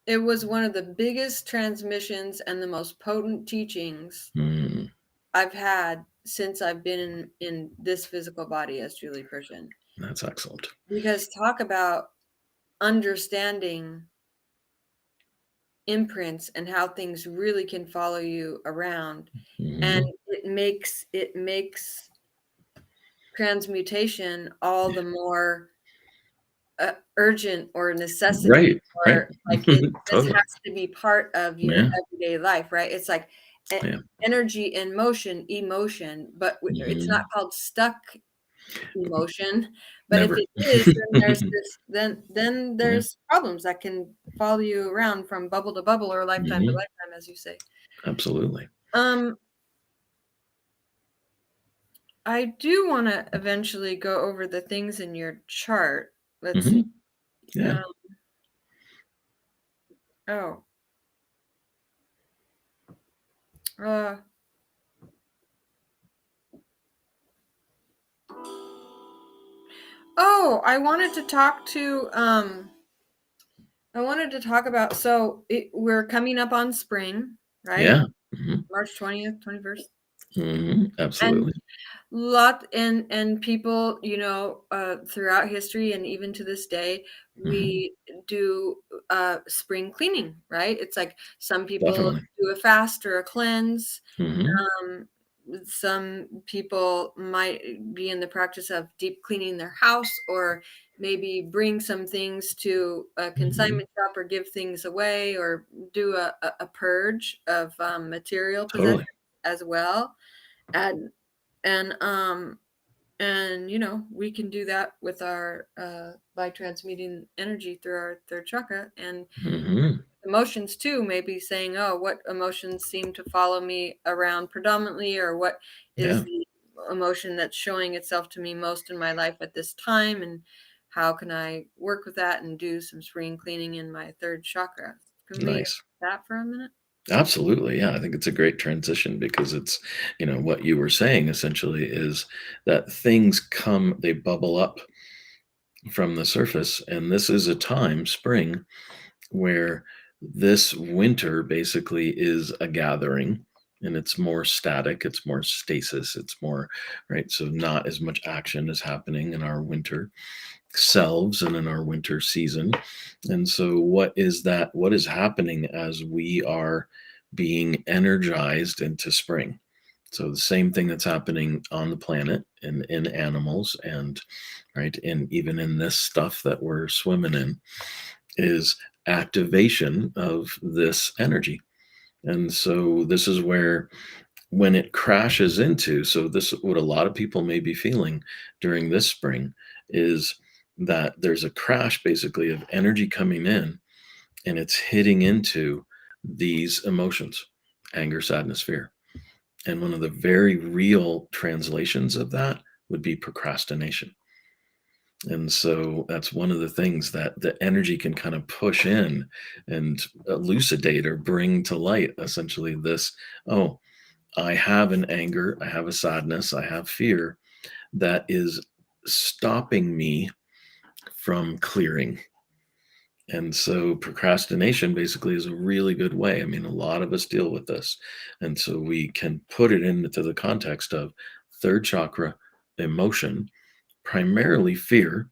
[SPEAKER 1] one of the biggest transmissions and the most potent teachings I've had since I've been in this physical body as Julie Persian.
[SPEAKER 2] That's excellent.
[SPEAKER 1] Because talk about understanding imprints and how things really can follow you around. And it makes transmutation all the more urgent or necessity,
[SPEAKER 2] Right.
[SPEAKER 1] or like this
[SPEAKER 2] Totally.
[SPEAKER 1] has to be part of your everyday life, right? It's like energy in motion, emotion, but it's not called stuck emotion. But
[SPEAKER 2] Never.
[SPEAKER 1] if it is, then there's then there's problems that can follow you around from bubble to bubble or lifetime to lifetime, as you say.
[SPEAKER 2] Absolutely.
[SPEAKER 1] I do want to eventually go over the things in your chart. Let's see.
[SPEAKER 2] Yeah.
[SPEAKER 1] Oh. I wanted to talk about, so we're coming up on spring, right?
[SPEAKER 2] Yeah.
[SPEAKER 1] March 20th, 21st.
[SPEAKER 2] Absolutely.
[SPEAKER 1] And people, throughout history and even to this day, we do spring cleaning, right? It's like some people
[SPEAKER 2] Definitely.
[SPEAKER 1] do a fast or a cleanse. Some people might be in the practice of deep cleaning their house, or maybe bring some things to a consignment shop, or give things away, or do a purge of material possessions as well. And we can do that with our by transmuting energy through our third chakra. And emotions too, maybe saying, oh, what emotions seem to follow me around predominantly, or what is the emotion that's showing itself to me most in my life at this time, and how can I work with that and do some spring cleaning in my third chakra? Can we
[SPEAKER 2] Nice.
[SPEAKER 1] that for a minute?
[SPEAKER 2] Absolutely. Yeah. I think it's a great transition, because it's, what you were saying essentially is that things come, they bubble up from the surface. And this is a time, spring, where this winter basically is a gathering, and it's more static, it's more stasis, it's more, right? So not as much action is happening in our winter selves and in our winter season. And so what is that? What is happening as we are being energized into spring? So the same thing that's happening on the planet and in animals and right, and even in this stuff that we're swimming in is activation of this energy. And so this is where when it crashes into, so this what a lot of people may be feeling during this spring is that there's a crash basically of energy coming in, and it's hitting into these emotions: anger, sadness, fear. And one of the very real translations of that would be procrastination. And so that's one of the things that the energy can kind of push in and elucidate or bring to light essentially this, oh, I have an anger, I have a sadness, I have fear that is stopping me from clearing. And so procrastination basically is a really good way. I mean, a lot of us deal with this. And so we can put it into the context of third chakra emotion, primarily fear.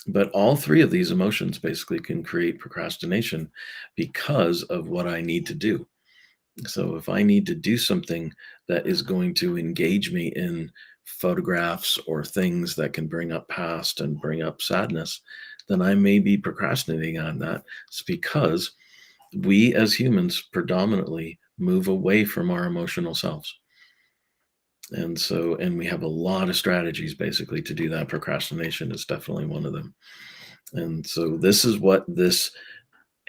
[SPEAKER 2] But all three of these emotions basically can create procrastination because of what I need to do. So if I need to do something that is going to engage me in photographs or things that can bring up past and bring up sadness, then I may be procrastinating on that. It's because we as humans predominantly move away from our emotional selves. And so, and we have a lot of strategies basically to do that. Procrastination is definitely one of them. And so this is what this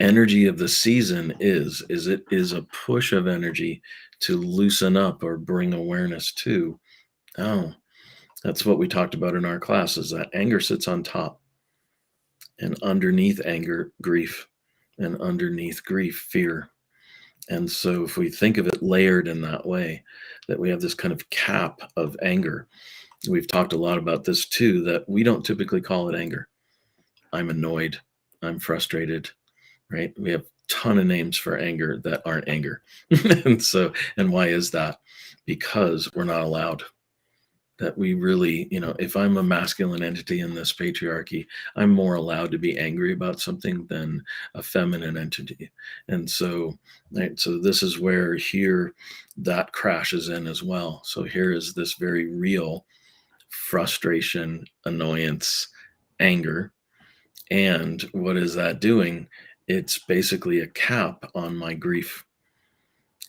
[SPEAKER 2] energy of the season is it is a push of energy to loosen up or bring awareness to, oh, that's what we talked about in our class, is that anger sits on top, and underneath anger, grief, and underneath grief, fear. And so if we think of it layered in that way, that we have this kind of cap of anger. We've talked a lot about this too, that we don't typically call it anger. I'm annoyed, I'm frustrated, right? We have a ton of names for anger that aren't anger. And so, and why is that? Because we're not allowed. That we really, if I'm a masculine entity in this patriarchy, I'm more allowed to be angry about something than a feminine entity. And so, right, so this is where here that crashes in as well. So here is this very real frustration, annoyance, anger. And what is that doing? It's basically a cap on my grief,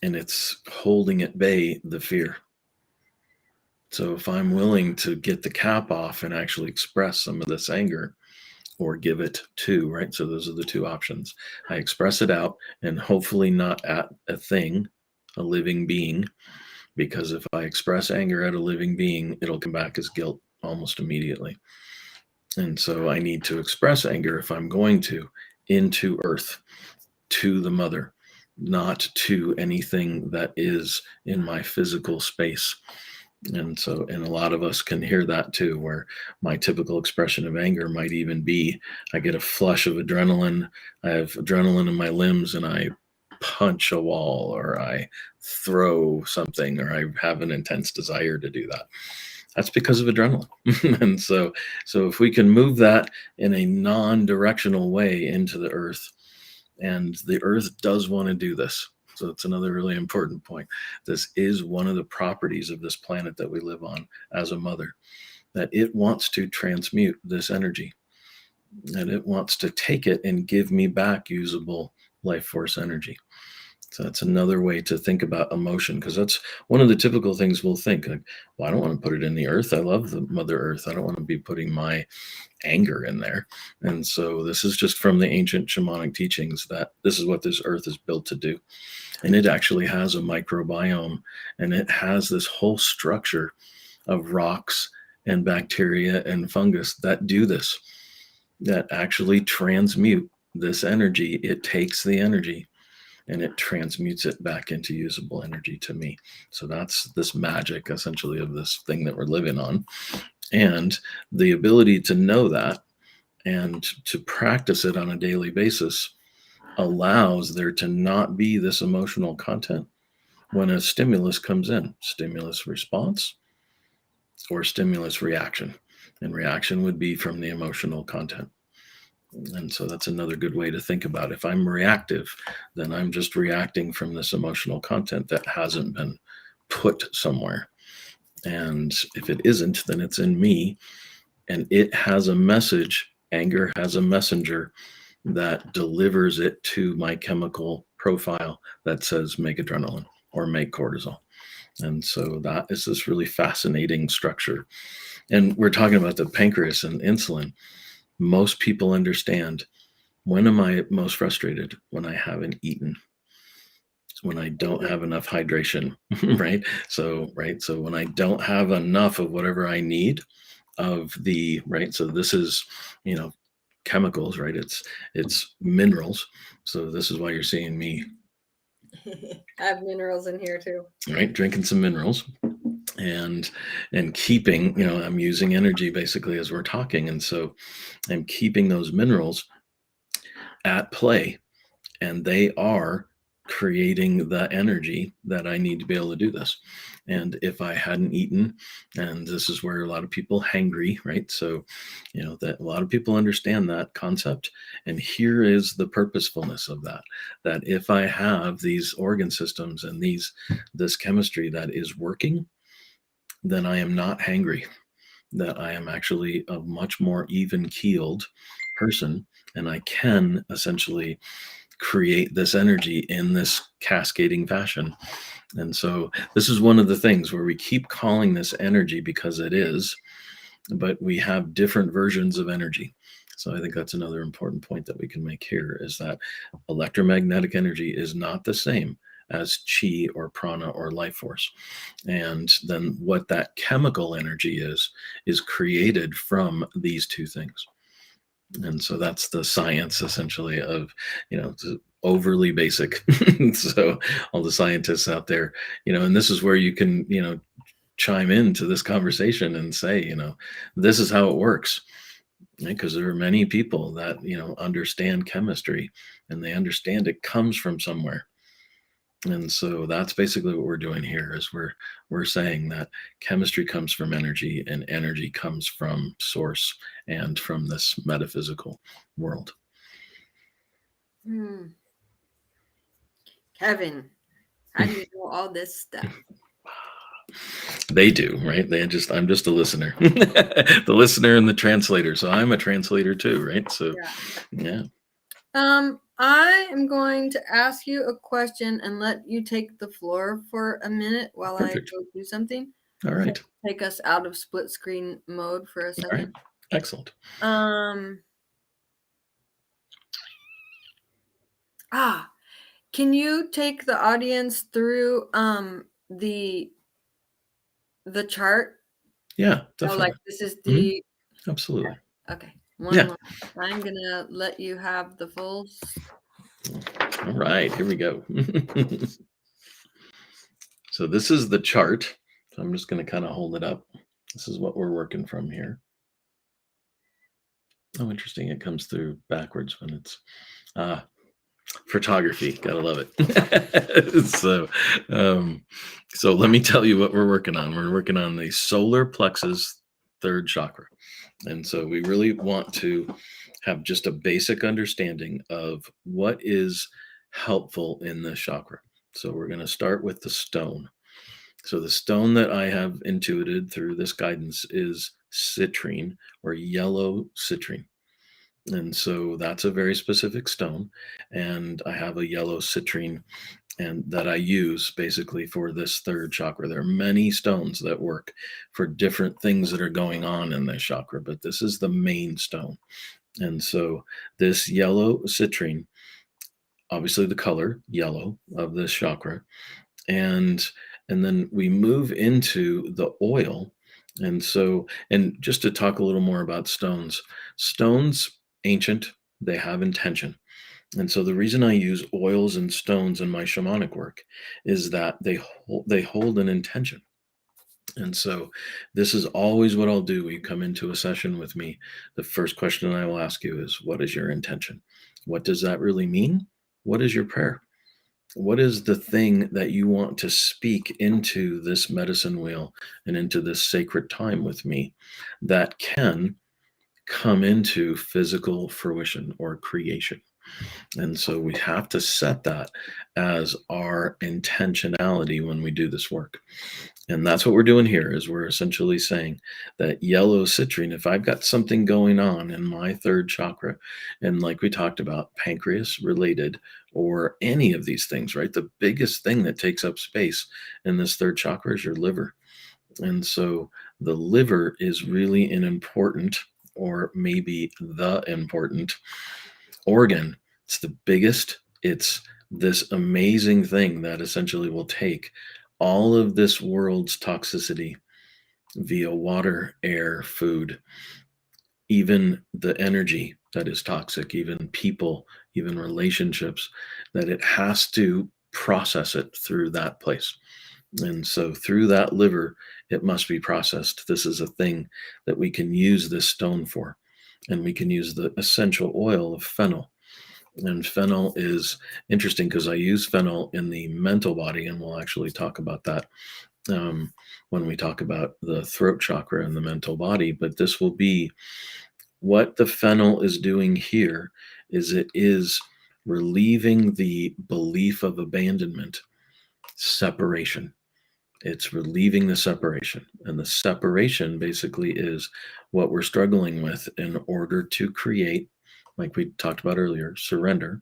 [SPEAKER 2] and it's holding at bay the fear. So if I'm willing to get the cap off and actually express some of this anger or give it to, right? So those are the two options. I express it out, and hopefully not at a thing, a living being, because if I express anger at a living being, it'll come back as guilt almost immediately. And so I need to express anger, if I'm going to, into earth, to the mother, not to anything that is in my physical space. And so, and a lot of us can hear that too, where my typical expression of anger might even be I get a flush of adrenaline, I have adrenaline in my limbs, and I punch a wall, or I throw something, or I have an intense desire to do that. That's because of adrenaline. And so if we can move that in a non-directional way into the earth, and the earth does want to do this. So it's another really important point. This is one of the properties of this planet that we live on as a mother, that it wants to transmute this energy, and it wants to take it and give me back usable life force energy. So that's another way to think about emotion, because that's one of the typical things we'll think, like, well, I don't want to put it in the earth. I love the Mother Earth. I don't want to be putting my anger in there. And so this is just from the ancient shamanic teachings, that this is what this earth is built to do. And it actually has a microbiome, and it has this whole structure of rocks and bacteria and fungus that do this, that actually transmute this energy. It takes the energy and it transmutes it back into usable energy to me. So that's this magic essentially of this thing that we're living on. And the ability to know that And to practice it on a daily basis allows there to not be this emotional content when a stimulus comes in, stimulus response or stimulus reaction. And reaction would be from the emotional content. And so that's another good way to think about it. If I'm reactive, then I'm just reacting from this emotional content that hasn't been put somewhere. And if it isn't, then it's in me and it has a message. Anger has a messenger that delivers it to my chemical profile that says make adrenaline or make cortisol. And so that is this really fascinating structure. And we're talking about the pancreas and insulin. Most people understand, when am I most frustrated? When I haven't eaten, when I don't have enough hydration, right? So, right. So when I don't have enough of whatever I need of the, right. So this is, you know, chemicals, right? It's minerals. So this is why you're seeing me,
[SPEAKER 1] I have minerals in here too.
[SPEAKER 2] right? Drinking some minerals and keeping, you know, I'm using energy basically as we're talking. And so I'm keeping those minerals at play, and they are creating the energy that I need to be able to do this. And if I hadn't eaten, and this is where a lot of people hangry, right? So, you know, that a lot of people understand that concept. And here is the purposefulness of that, that if I have these organ systems and this chemistry that is working, then I am not hangry, that I am actually a much more even keeled person. And I can essentially create this energy in this cascading fashion. And so this is one of the things where we keep calling this energy because it is, but we have different versions of energy. So I think that's another important point that we can make here, is that electromagnetic energy is not the same as chi or prana or life force. And then what that chemical energy is created from these two things. And so that's the science essentially of, you know, overly basic. So all the scientists out there, you know, and this is where you can, you know, chime into this conversation and say, you know, this is how it works. Because there are many people that, you know, understand chemistry and they understand it comes from somewhere. And so that's basically what we're doing here, is we're saying that chemistry comes from energy and energy comes from source and from this metaphysical world.
[SPEAKER 1] Hmm. Kevin, how do you know all this stuff?
[SPEAKER 2] They do, right? I'm just a listener. The listener and the translator. So I'm a translator too, right? So yeah.
[SPEAKER 1] I am going to ask you a question and let you take the floor for a minute while
[SPEAKER 2] Perfect.
[SPEAKER 1] I go do something.
[SPEAKER 2] All right.
[SPEAKER 1] Take us out of split screen mode for a
[SPEAKER 2] All
[SPEAKER 1] second.
[SPEAKER 2] right. Excellent.
[SPEAKER 1] Can you take the audience through the chart?
[SPEAKER 2] Yeah,
[SPEAKER 1] So
[SPEAKER 2] definitely.
[SPEAKER 1] like this is the
[SPEAKER 2] Absolutely.
[SPEAKER 1] okay.
[SPEAKER 2] Yeah.
[SPEAKER 1] Moment. I'm gonna let you have the full.
[SPEAKER 2] All right, here we go. So this is the chart. So I'm just going to kind of hold it up. This is what we're working from here. Oh, interesting. It comes through backwards when it's photography. Gotta love it. So let me tell you what we're working on. We're working on the solar plexus third chakra. And so we really want to have just a basic understanding of what is helpful in this chakra. So we're going to start with the stone. So the stone that I have intuited through this guidance is citrine, or yellow citrine. And so that's a very specific stone. And I have a yellow citrine and that I use basically for this third chakra. There are many stones that work for different things that are going on in this chakra, but this is the main stone. And so this yellow citrine, obviously the color yellow of this chakra, and then we move into the oil. And so, and just to talk a little more about stones, ancient, they have intention. And so the reason I use oils and stones in my shamanic work is that they hold an intention. And so this is always what I'll do. You come into a session with me. The first question I will ask you is, what is your intention? What does that really mean? What is your prayer? What is the thing that you want to speak into this medicine wheel and into this sacred time with me that can come into physical fruition or creation? And so we have to set that as our intentionality when we do this work. And that's what we're doing here is we're essentially saying that yellow citrine, if I've got something going on in my third chakra, and like we talked about, pancreas related, or any of these things, right? The biggest thing that takes up space in this third chakra is your liver. And so the liver is really an important, or maybe the important organ. It's the biggest. It's this amazing thing that essentially will take all of this world's toxicity via water, air, food, even the energy that is toxic, even people, even relationships, that it has to process it through that place. And so through that liver, it must be processed. This is a thing that we can use this stone for. And we can use the essential oil of fennel. And fennel is interesting because I use fennel in the mental body, and we'll actually talk about that when we talk about the throat chakra and the mental body. But this will be what the fennel is doing here is it is relieving the belief of abandonment, separation. It's relieving the separation. And the separation basically is what we're struggling with in order to create, like we talked about earlier, surrender.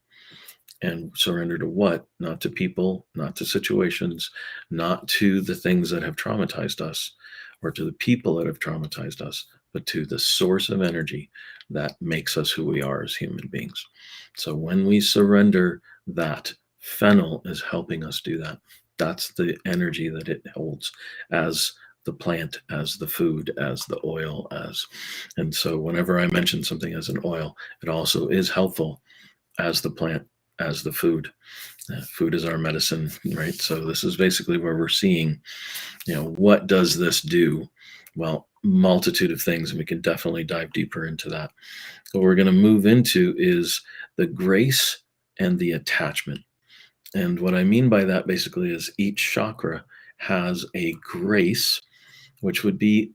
[SPEAKER 2] And surrender to what? Not to people, not to situations, not to the things that have traumatized us or to the people that have traumatized us, but to the source of energy that makes us who we are as human beings. So when we surrender that, fennel is helping us do that. That's the energy that it holds as the plant, as the food, as the oil, as. And so whenever I mention something as an oil, it also is helpful as the plant, as the food. Food is our medicine, right? So this is basically where we're seeing, what does this do? Well, multitude of things, and we can definitely dive deeper into that. What we're going to move into is the grace and the attachment. And what I mean by that basically is each chakra has a grace, which would be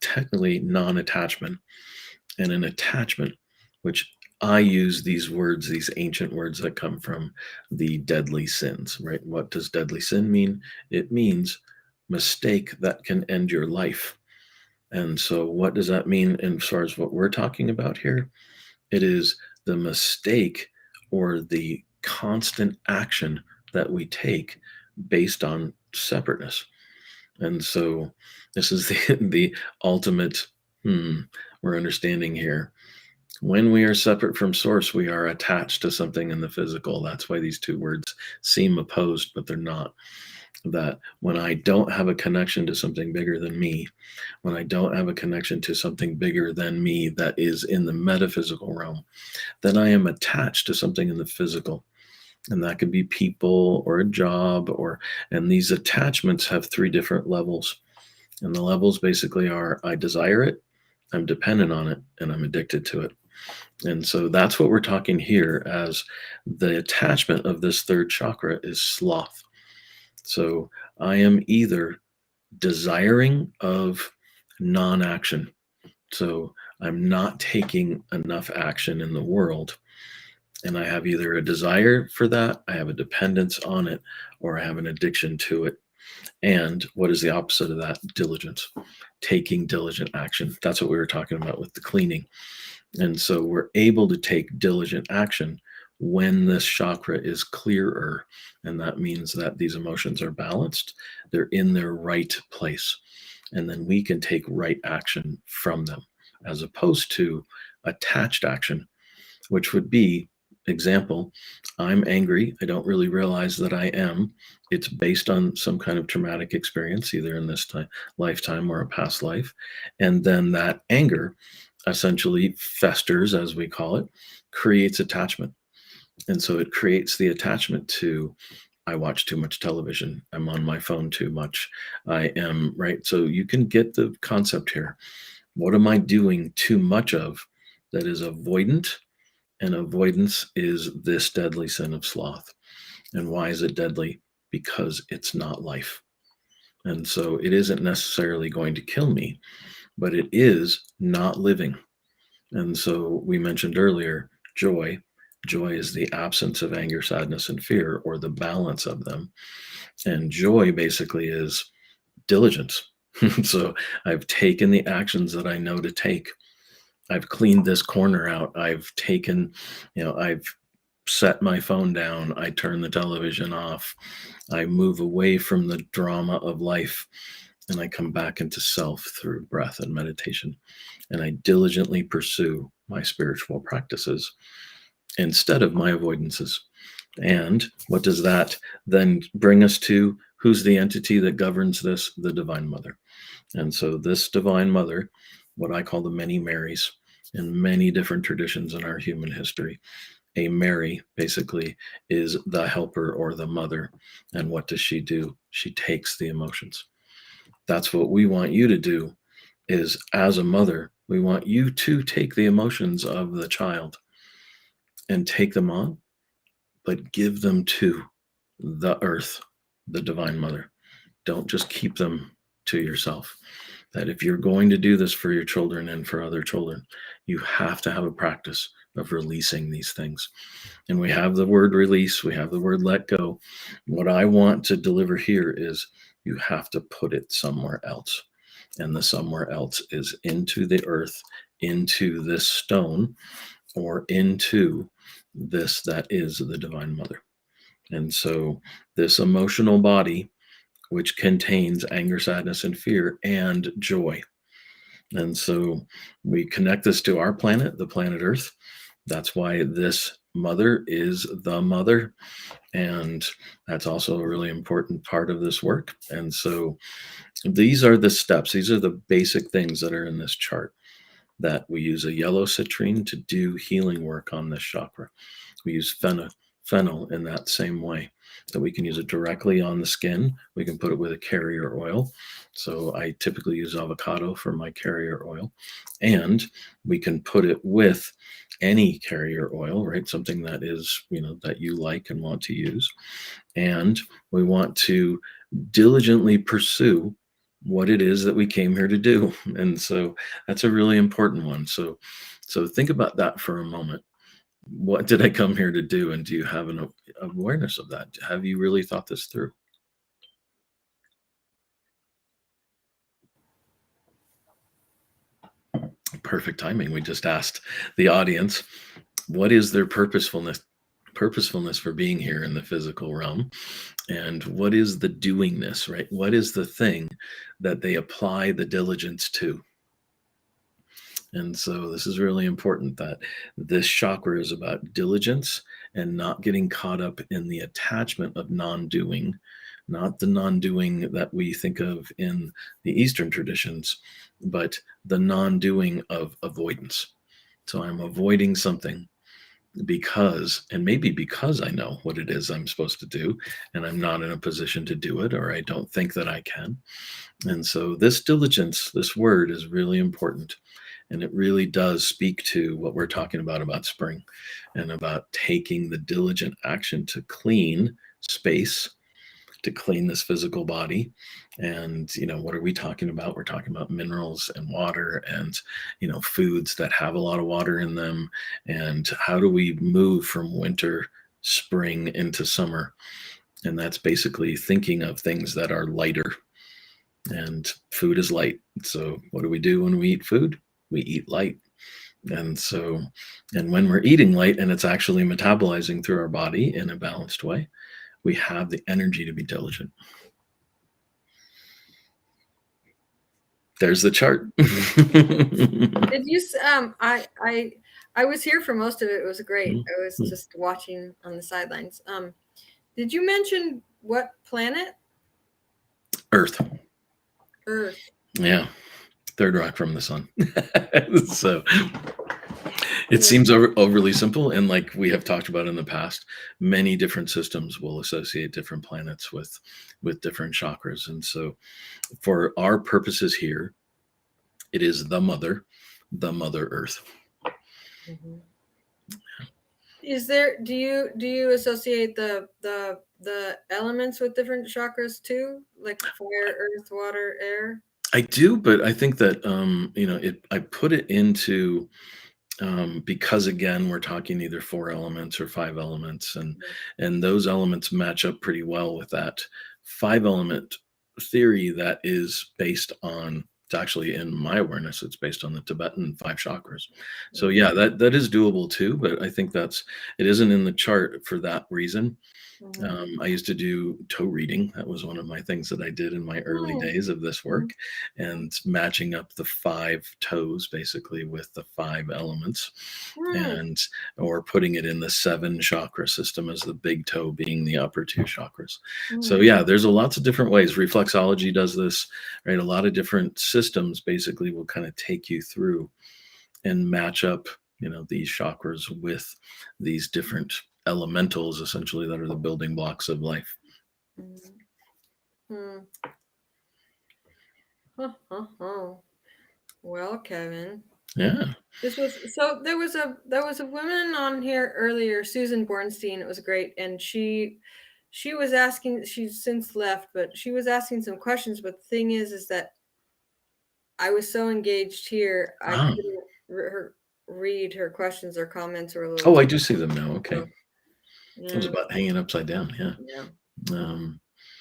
[SPEAKER 2] technically non-attachment, and an attachment, which I use these words, these ancient words that come from the deadly sins, right? What does deadly sin mean? It means mistake that can end your life. And so, what does that mean as far as what we're talking about here? It is the mistake or the constant action that we take based on separateness. And so, this is the ultimate, we're understanding here. When we are separate from source, we are attached to something in the physical. That's why these two words seem opposed, but they're not. That when I don't have a connection to something bigger than me, when I don't have a connection to something bigger than me that is in the metaphysical realm, then I am attached to something in the physical. And that could be people or a job, and these attachments have three different levels. And the levels basically are I desire it, I'm dependent on it, and I'm addicted to it. And so that's what we're talking here as the attachment of this third chakra is sloth. So I am either desiring of non-action. So I'm not taking enough action in the world. And I have either a desire for that, I have a dependence on it, or I have an addiction to it. And what is the opposite of that? Diligence, taking diligent action. That's what we were talking about with the cleaning. And so we're able to take diligent action when this chakra is clearer. And that means that these emotions are balanced, they're in their right place. And then we can take right action from them, as opposed to attached action, which would be example, I'm angry. I don't really realize that I am. It's based on some kind of traumatic experience, either in this lifetime or a past life. And then that anger essentially festers, as we call it, creates attachment. And so it creates the attachment to I watch too much television. I'm on my phone too much. I am, right? So you can get the concept here. What am I doing too much of that is avoidant? And avoidance is this deadly sin of sloth. And why is it deadly? Because it's not life. And so it isn't necessarily going to kill me, but it is not living. And so we mentioned earlier joy. Joy is the absence of anger, sadness, and fear, or the balance of them. And joy basically is diligence. So I've taken the actions that I know to take. I've cleaned this corner out. I've taken, I've set my phone down. I turn the television off. I move away from the drama of life and I come back into self through breath and meditation. And I diligently pursue my spiritual practices instead of my avoidances. And what does that then bring us to? Who's the entity that governs this? The Divine Mother. And so this Divine Mother, what I call the many Marys, in many different traditions in our human history, a Mary basically is the helper or the mother. And what does she do? She takes the emotions. That's what we want you to do, is as a mother, we want you to take the emotions of the child and take them on, but give them to the earth, the Divine Mother. Don't just keep them to yourself. That if you're going to do this for your children and for other children, you have to have a practice of releasing these things. And we have the word release, we have the word let go. What I want to deliver here is you have to put it somewhere else. And the somewhere else is into the earth, into this stone, or into this that is the Divine Mother. And so this emotional body, which contains anger, sadness, and fear, and joy. And so we connect this to our planet, the planet Earth. That's why this mother is the mother. And that's also a really important part of this work. And so these are the steps, these are the basic things that are in this chart. That we use a yellow citrine to do healing work on this chakra. We use fennel in that same way, that we can use it directly on the skin. We can put it with a carrier oil. So I typically use avocado for my carrier oil. And we can put it with any carrier oil, right? Something that is, that you like and want to use. And we want to diligently pursue what it is that we came here to do. And so that's a really important one. So think about that for a moment. What did I come here to do? And do you have an awareness of that? Have you really thought this through? Perfect timing. We just asked the audience, what is their purposefulness for being here in the physical realm? And what is the doingness, right? What is the thing that they apply the diligence to? And so this is really important, that this chakra is about diligence and not getting caught up in the attachment of non-doing, not the non-doing that we think of in the Eastern traditions, but the non-doing of avoidance. So I'm avoiding something because I know what it is I'm supposed to do, and I'm not in a position to do it, or I don't think that I can. And so this diligence, this word, is really important. And it really does speak to what we're talking about spring, and about taking the diligent action to clean space, to clean this physical body. And, what are we talking about? We're talking about minerals and water and, foods that have a lot of water in them. And how do we move from winter, spring into summer? And that's basically thinking of things that are lighter. And food is light. So what do we do when we eat food? We eat light. And so, and when we're eating light and it's actually metabolizing through our body in a balanced way, we have the energy to be diligent. There's the chart.
[SPEAKER 1] Did you? I was here for most of it. It was great. I was just watching on the sidelines. Did you mention what planet?
[SPEAKER 2] Earth.
[SPEAKER 1] Earth.
[SPEAKER 2] Yeah. Third rock from the sun. So It seems overly simple, and like we have talked about in the past, many different systems will associate different planets with different chakras. And so for our purposes here, it is the Mother Earth.
[SPEAKER 1] Mhm. Is there do you associate the elements with different chakras too? Like fire, earth, water, air?
[SPEAKER 2] I do, but I think that I put it into because again we're talking either four elements or five elements, and those elements match up pretty well with that five element theory that is based on, it's actually in my awareness, it's based on the Tibetan five chakras. So
[SPEAKER 1] Mhm,
[SPEAKER 2] yeah, that is doable too, but I think it isn't in the chart for that reason.
[SPEAKER 1] mhm.
[SPEAKER 2] I used to do toe reading. That was one of my things that I did in my early
[SPEAKER 1] Mm,
[SPEAKER 2] days of this
[SPEAKER 1] mhm,
[SPEAKER 2] work, and matching up the five toes basically with the five elements,
[SPEAKER 1] mm,
[SPEAKER 2] and or putting it in the seven chakra system as the big toe being the upper two chakras. So
[SPEAKER 1] mm,
[SPEAKER 2] yeah, there's a lots of different ways. Reflexology does this, right? A lot of different systems basically will kind of take you through and match up, these chakras with these different elementals essentially that are the building blocks of life.
[SPEAKER 1] mm, mm. Huh, huh, huh. Well, Kevin,
[SPEAKER 2] Yeah.
[SPEAKER 1] this was so there was a woman on here earlier, Susan Bornstein. It was great, and she was asking. She's since left, but she was asking some questions. But the thing is that I was so engaged here, I
[SPEAKER 2] Ah.
[SPEAKER 1] couldn't read her questions or comments were a little
[SPEAKER 2] Oh, I
[SPEAKER 1] too.
[SPEAKER 2] do see them now. Okay.
[SPEAKER 1] So,
[SPEAKER 2] I was
[SPEAKER 1] yeah,
[SPEAKER 2] about hanging upside down. Yeah.
[SPEAKER 1] yeah.
[SPEAKER 2] Um,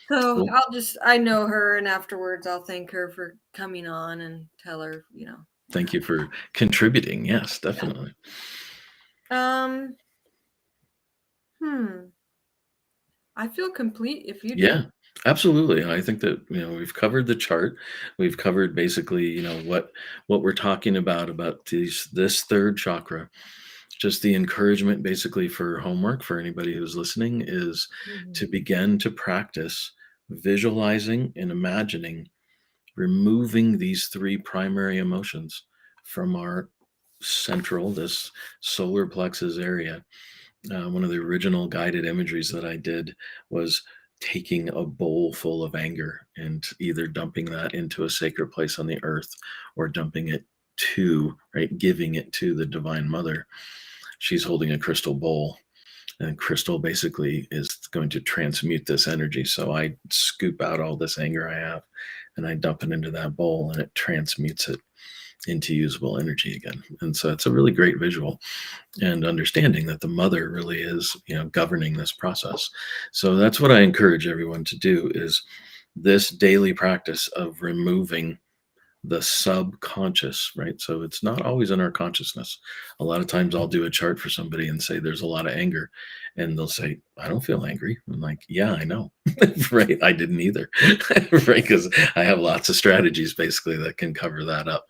[SPEAKER 1] So
[SPEAKER 2] cool.
[SPEAKER 1] I know her, and afterwards I'll thank her for coming on and tell her,
[SPEAKER 2] Thank you for contributing. Yes,
[SPEAKER 1] yeah.
[SPEAKER 2] definitely.
[SPEAKER 1] Um, hmm. I feel complete if you do.
[SPEAKER 2] Yeah, absolutely. And I think that, we've covered the chart. We've covered basically, what we're talking about this third chakra. Just the encouragement basically for homework for anybody who's listening is to
[SPEAKER 1] Mhm.
[SPEAKER 2] begin to practice visualizing and imagining removing these three primary emotions from our central, this solar plexus area. One of the original guided imageries that I did was taking a bowl full of anger and either dumping that into a sacred place on the earth or dumping it right, giving it to the Divine Mother. She's holding a crystal bowl, and crystal basically is going to transmute this energy. So I scoop out all this anger I have and I dump it into that bowl, and it transmutes it into usable energy again. And so it's a really great visual, and understanding that the mother really is, governing this process. So that's what I encourage everyone to do, is this daily practice of removing the subconscious, right? So it's not always in our consciousness. A lot of times I'll do a chart for somebody and say there's a lot of anger, and they'll say, I don't feel angry. I'm like, yeah, I know. Right? I didn't either. Right? Because I have lots of strategies basically that can cover that up.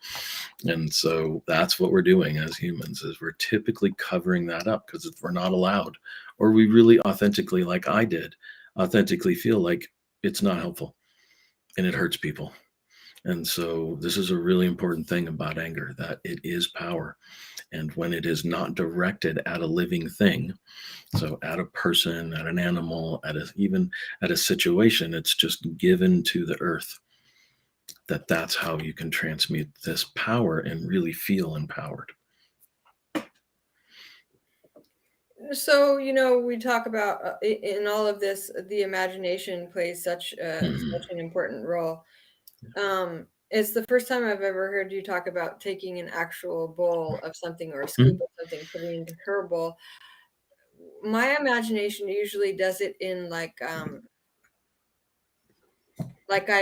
[SPEAKER 2] And so that's what we're doing as humans, is we're typically covering that up because we're not allowed, or we really authentically, like I did, authentically feel like it's not helpful and it hurts people. And so this is a really important thing about anger, that it is power. And when it is not directed at a living thing, so at a person, at an animal, even at a situation, it's just given to the earth. That's how you can transmute this power and really feel empowered.
[SPEAKER 1] So, we talk about in all of this, the imagination plays such
[SPEAKER 2] Mhm.
[SPEAKER 1] an important role. It's the first time I've ever heard you talk about taking an actual bowl of something or a scoop
[SPEAKER 2] Mhm.
[SPEAKER 1] of something, putting it into her bowl. My imagination usually does it in like I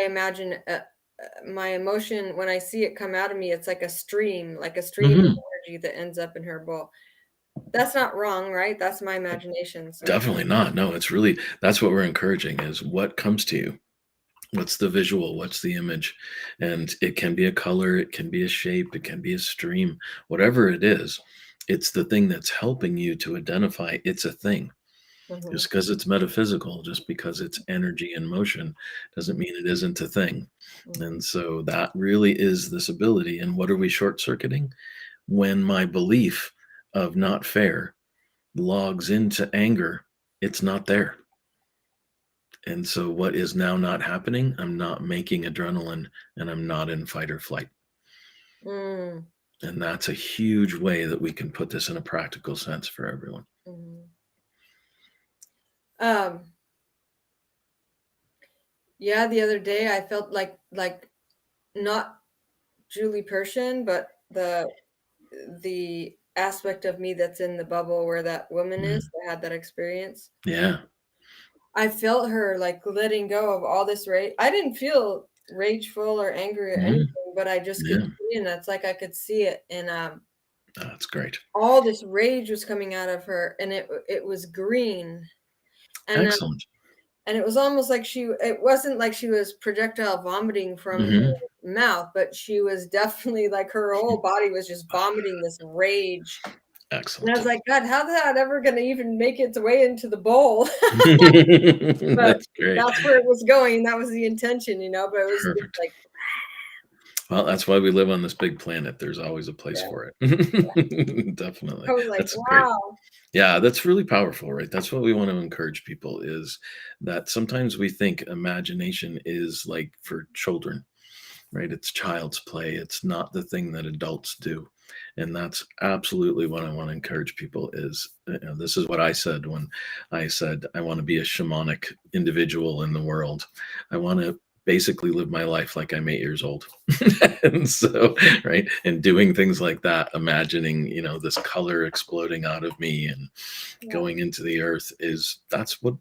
[SPEAKER 1] imagine my emotion when I see it come out of me. It's like a stream of
[SPEAKER 2] Mhm.
[SPEAKER 1] energy that ends up in her bowl. That's not wrong, right? That's my imagination. So,
[SPEAKER 2] Definitely not. No, it's really, that's what we're encouraging, is what comes to you. What's the visual? What's the image? And it can be a color, it can be a shape, it can be a stream, whatever it is. It's the thing that's helping you to identify it's a thing.
[SPEAKER 1] mhm,
[SPEAKER 2] Just because it's metaphysical, just because it's energy and motion, doesn't mean it isn't a thing.
[SPEAKER 1] mhm,
[SPEAKER 2] And so that really is this ability. And what are we short circuiting? When my belief of not fair logs into anger, it's not there. And so what is now not happening? I'm not making adrenaline and I'm not in fight or flight.
[SPEAKER 1] Mm,
[SPEAKER 2] And that's a huge way that we can put this in a practical sense for everyone.
[SPEAKER 1] mhm. Um, yeah, the other day I felt like not Julie Persson, but the aspect of me that's in the bubble where that woman
[SPEAKER 2] Mm.
[SPEAKER 1] is that had that experience.
[SPEAKER 2] Yeah.
[SPEAKER 1] I felt her like letting go of all this rage. I didn't feel rageful or angry or
[SPEAKER 2] Mhm.
[SPEAKER 1] anything, but I just could
[SPEAKER 2] Yeah.
[SPEAKER 1] see it, and it's like I could see it, and
[SPEAKER 2] Oh, that's great.
[SPEAKER 1] all this rage was coming out of her, and it was green, and
[SPEAKER 2] Excellent.
[SPEAKER 1] and it was almost like it wasn't like she was projectile vomiting from her
[SPEAKER 2] Mhm.
[SPEAKER 1] mouth, but she was definitely like her whole body was just vomiting this rage. And I was
[SPEAKER 2] Excellent.
[SPEAKER 1] like, God, how's that ever gonna even make its way into the bowl? But
[SPEAKER 2] That's great.
[SPEAKER 1] that's where it was going. That was the intention, but it was just
[SPEAKER 2] Perfect.
[SPEAKER 1] like,
[SPEAKER 2] Well, that's why we live on this big planet. There's always a place
[SPEAKER 1] yeah.
[SPEAKER 2] for it. Definitely.
[SPEAKER 1] I was like,
[SPEAKER 2] That's great.
[SPEAKER 1] wow.
[SPEAKER 2] Yeah, that's really powerful, right? That's what we want to encourage people is that sometimes we think imagination is like for children, right? It's child's play. It's not the thing that adults do. And that's absolutely what I want to encourage people is this is what I said when I said I want to be a shamanic individual in the world. I want to basically live my life like I'm 8 years old. And so, right. And doing things like that, imagining, this color exploding out of me and
[SPEAKER 1] Yeah,
[SPEAKER 2] going into the earth is that's what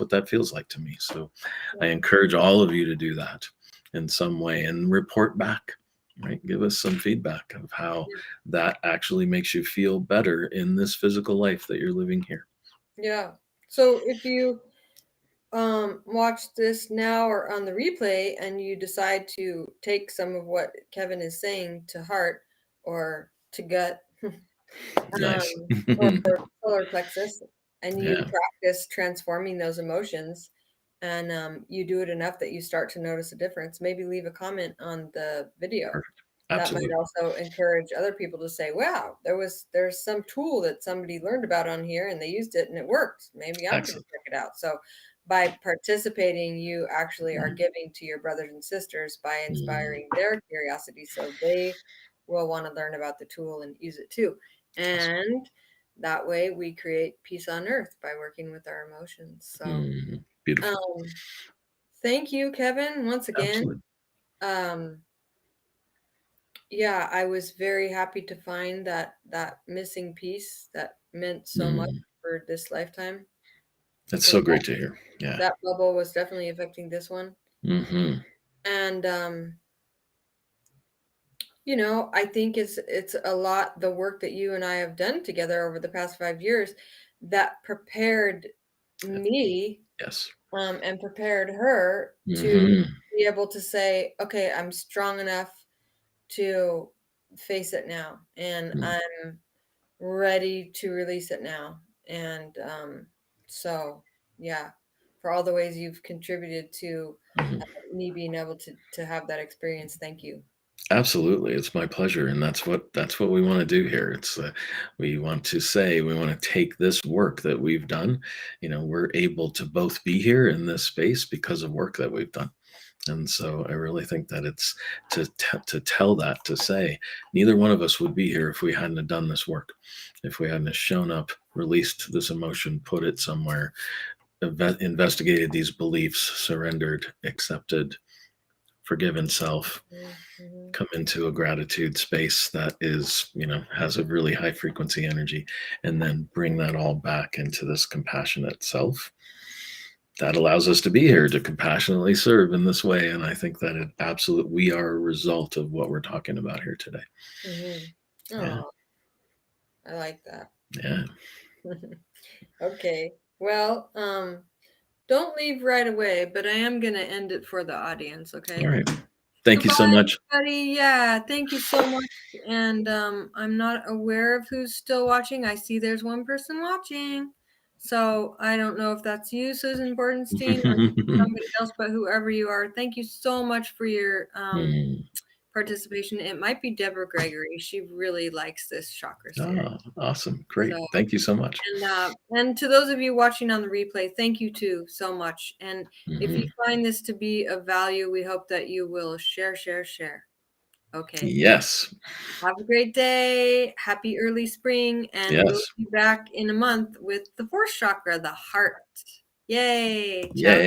[SPEAKER 2] that feels like to me. So I
[SPEAKER 1] yeah,
[SPEAKER 2] encourage all of you to do that in some way and report back, right? Give us some feedback of how
[SPEAKER 1] yeah.
[SPEAKER 2] that actually makes you feel better in this physical life that you're living here.
[SPEAKER 1] Yeah. So if you watch this now or on the replay and you decide to take some of what Kevin is saying to heart or to gut,
[SPEAKER 2] Nice.
[SPEAKER 1] or solar plexus, and you
[SPEAKER 2] Yeah,
[SPEAKER 1] practice transforming those emotions, and you do it enough that you start to notice a difference, maybe leave a comment on the video.
[SPEAKER 2] perfect.
[SPEAKER 1] That might
[SPEAKER 2] Absolutely.
[SPEAKER 1] also encourage other people to say, wow, there's some tool that somebody learned about on here and they used it and it worked. Maybe I'm going to
[SPEAKER 2] Excellent.
[SPEAKER 1] check it out. So by participating, you actually are
[SPEAKER 2] Mhm.
[SPEAKER 1] giving to your brothers and sisters by
[SPEAKER 2] Mhm.
[SPEAKER 1] inspiring their curiosity, so they will want to learn about the tool and use it too.
[SPEAKER 2] Awesome.
[SPEAKER 1] And that way we create peace on earth by working with our emotions. So
[SPEAKER 2] Mhm. Beautiful.
[SPEAKER 1] um thank you, Kevin, once again.
[SPEAKER 2] Absolutely.
[SPEAKER 1] um yeah, I was very happy to find that missing piece that meant so much
[SPEAKER 2] Mhm.
[SPEAKER 1] for this lifetime,
[SPEAKER 2] That's
[SPEAKER 1] because
[SPEAKER 2] so great to hear. Yeah.
[SPEAKER 1] that bubble was definitely affecting this one.
[SPEAKER 2] Hmm.
[SPEAKER 1] And I think it's a lot the work that you and I have done together over the past 5 years that prepared me,
[SPEAKER 2] Yes.
[SPEAKER 1] and prepared her to
[SPEAKER 2] Hmm.
[SPEAKER 1] be able to say, okay, I'm strong enough to face it now, and I'm ready to release it now. And so, yeah, for all the ways you've contributed to me being able to have that experience, thank you.
[SPEAKER 2] Absolutely, it's my pleasure, and that's what we want to do here. We want to say we want to take this work that we've done. We're able to both be here in this space because of work that we've done, and so I really think that it's to tell that to say neither one of us would be here if we hadn't have done this work, if we hadn't have shown up, released this emotion, put it somewhere, investigated these beliefs, surrendered, accepted, forgiven self,
[SPEAKER 1] Mhm.
[SPEAKER 2] come into a gratitude space that is, has a really high frequency energy, and then bring that all back into this compassionate self that allows us to be here to compassionately serve in this way. And I think that we are a result of what we're talking about here today.
[SPEAKER 1] Mhm.
[SPEAKER 2] Yeah.
[SPEAKER 1] Oh, I like that.
[SPEAKER 2] Yeah.
[SPEAKER 1] Okay. Well, don't leave right away, but I am gonna end it for the audience,
[SPEAKER 2] All
[SPEAKER 1] okay?
[SPEAKER 2] right. Thank you so
[SPEAKER 1] Goodbye,
[SPEAKER 2] much.
[SPEAKER 1] everybody. Yeah, thank you so much. And I'm not aware of who's still watching. I see there's one person watching. So I don't know if that's you, Susan Bordenstein, or somebody else, but whoever you are, thank you so much for your
[SPEAKER 2] Mm,
[SPEAKER 1] participation. It might be Deborah Gregory. She really likes this chakra series.
[SPEAKER 2] Oh, awesome. Great.
[SPEAKER 1] So,
[SPEAKER 2] Thank you so much.
[SPEAKER 1] and to those of you watching on the replay, thank you too so much. And if you
[SPEAKER 2] Mhm.
[SPEAKER 1] find this to be of value, we hope that you will share. Okay.
[SPEAKER 2] Yes.
[SPEAKER 1] Have a great day. Happy early spring. And we'll
[SPEAKER 2] Yes.
[SPEAKER 1] be back in a month with the fourth chakra, the heart. Yay. Ciao.
[SPEAKER 2] Yay.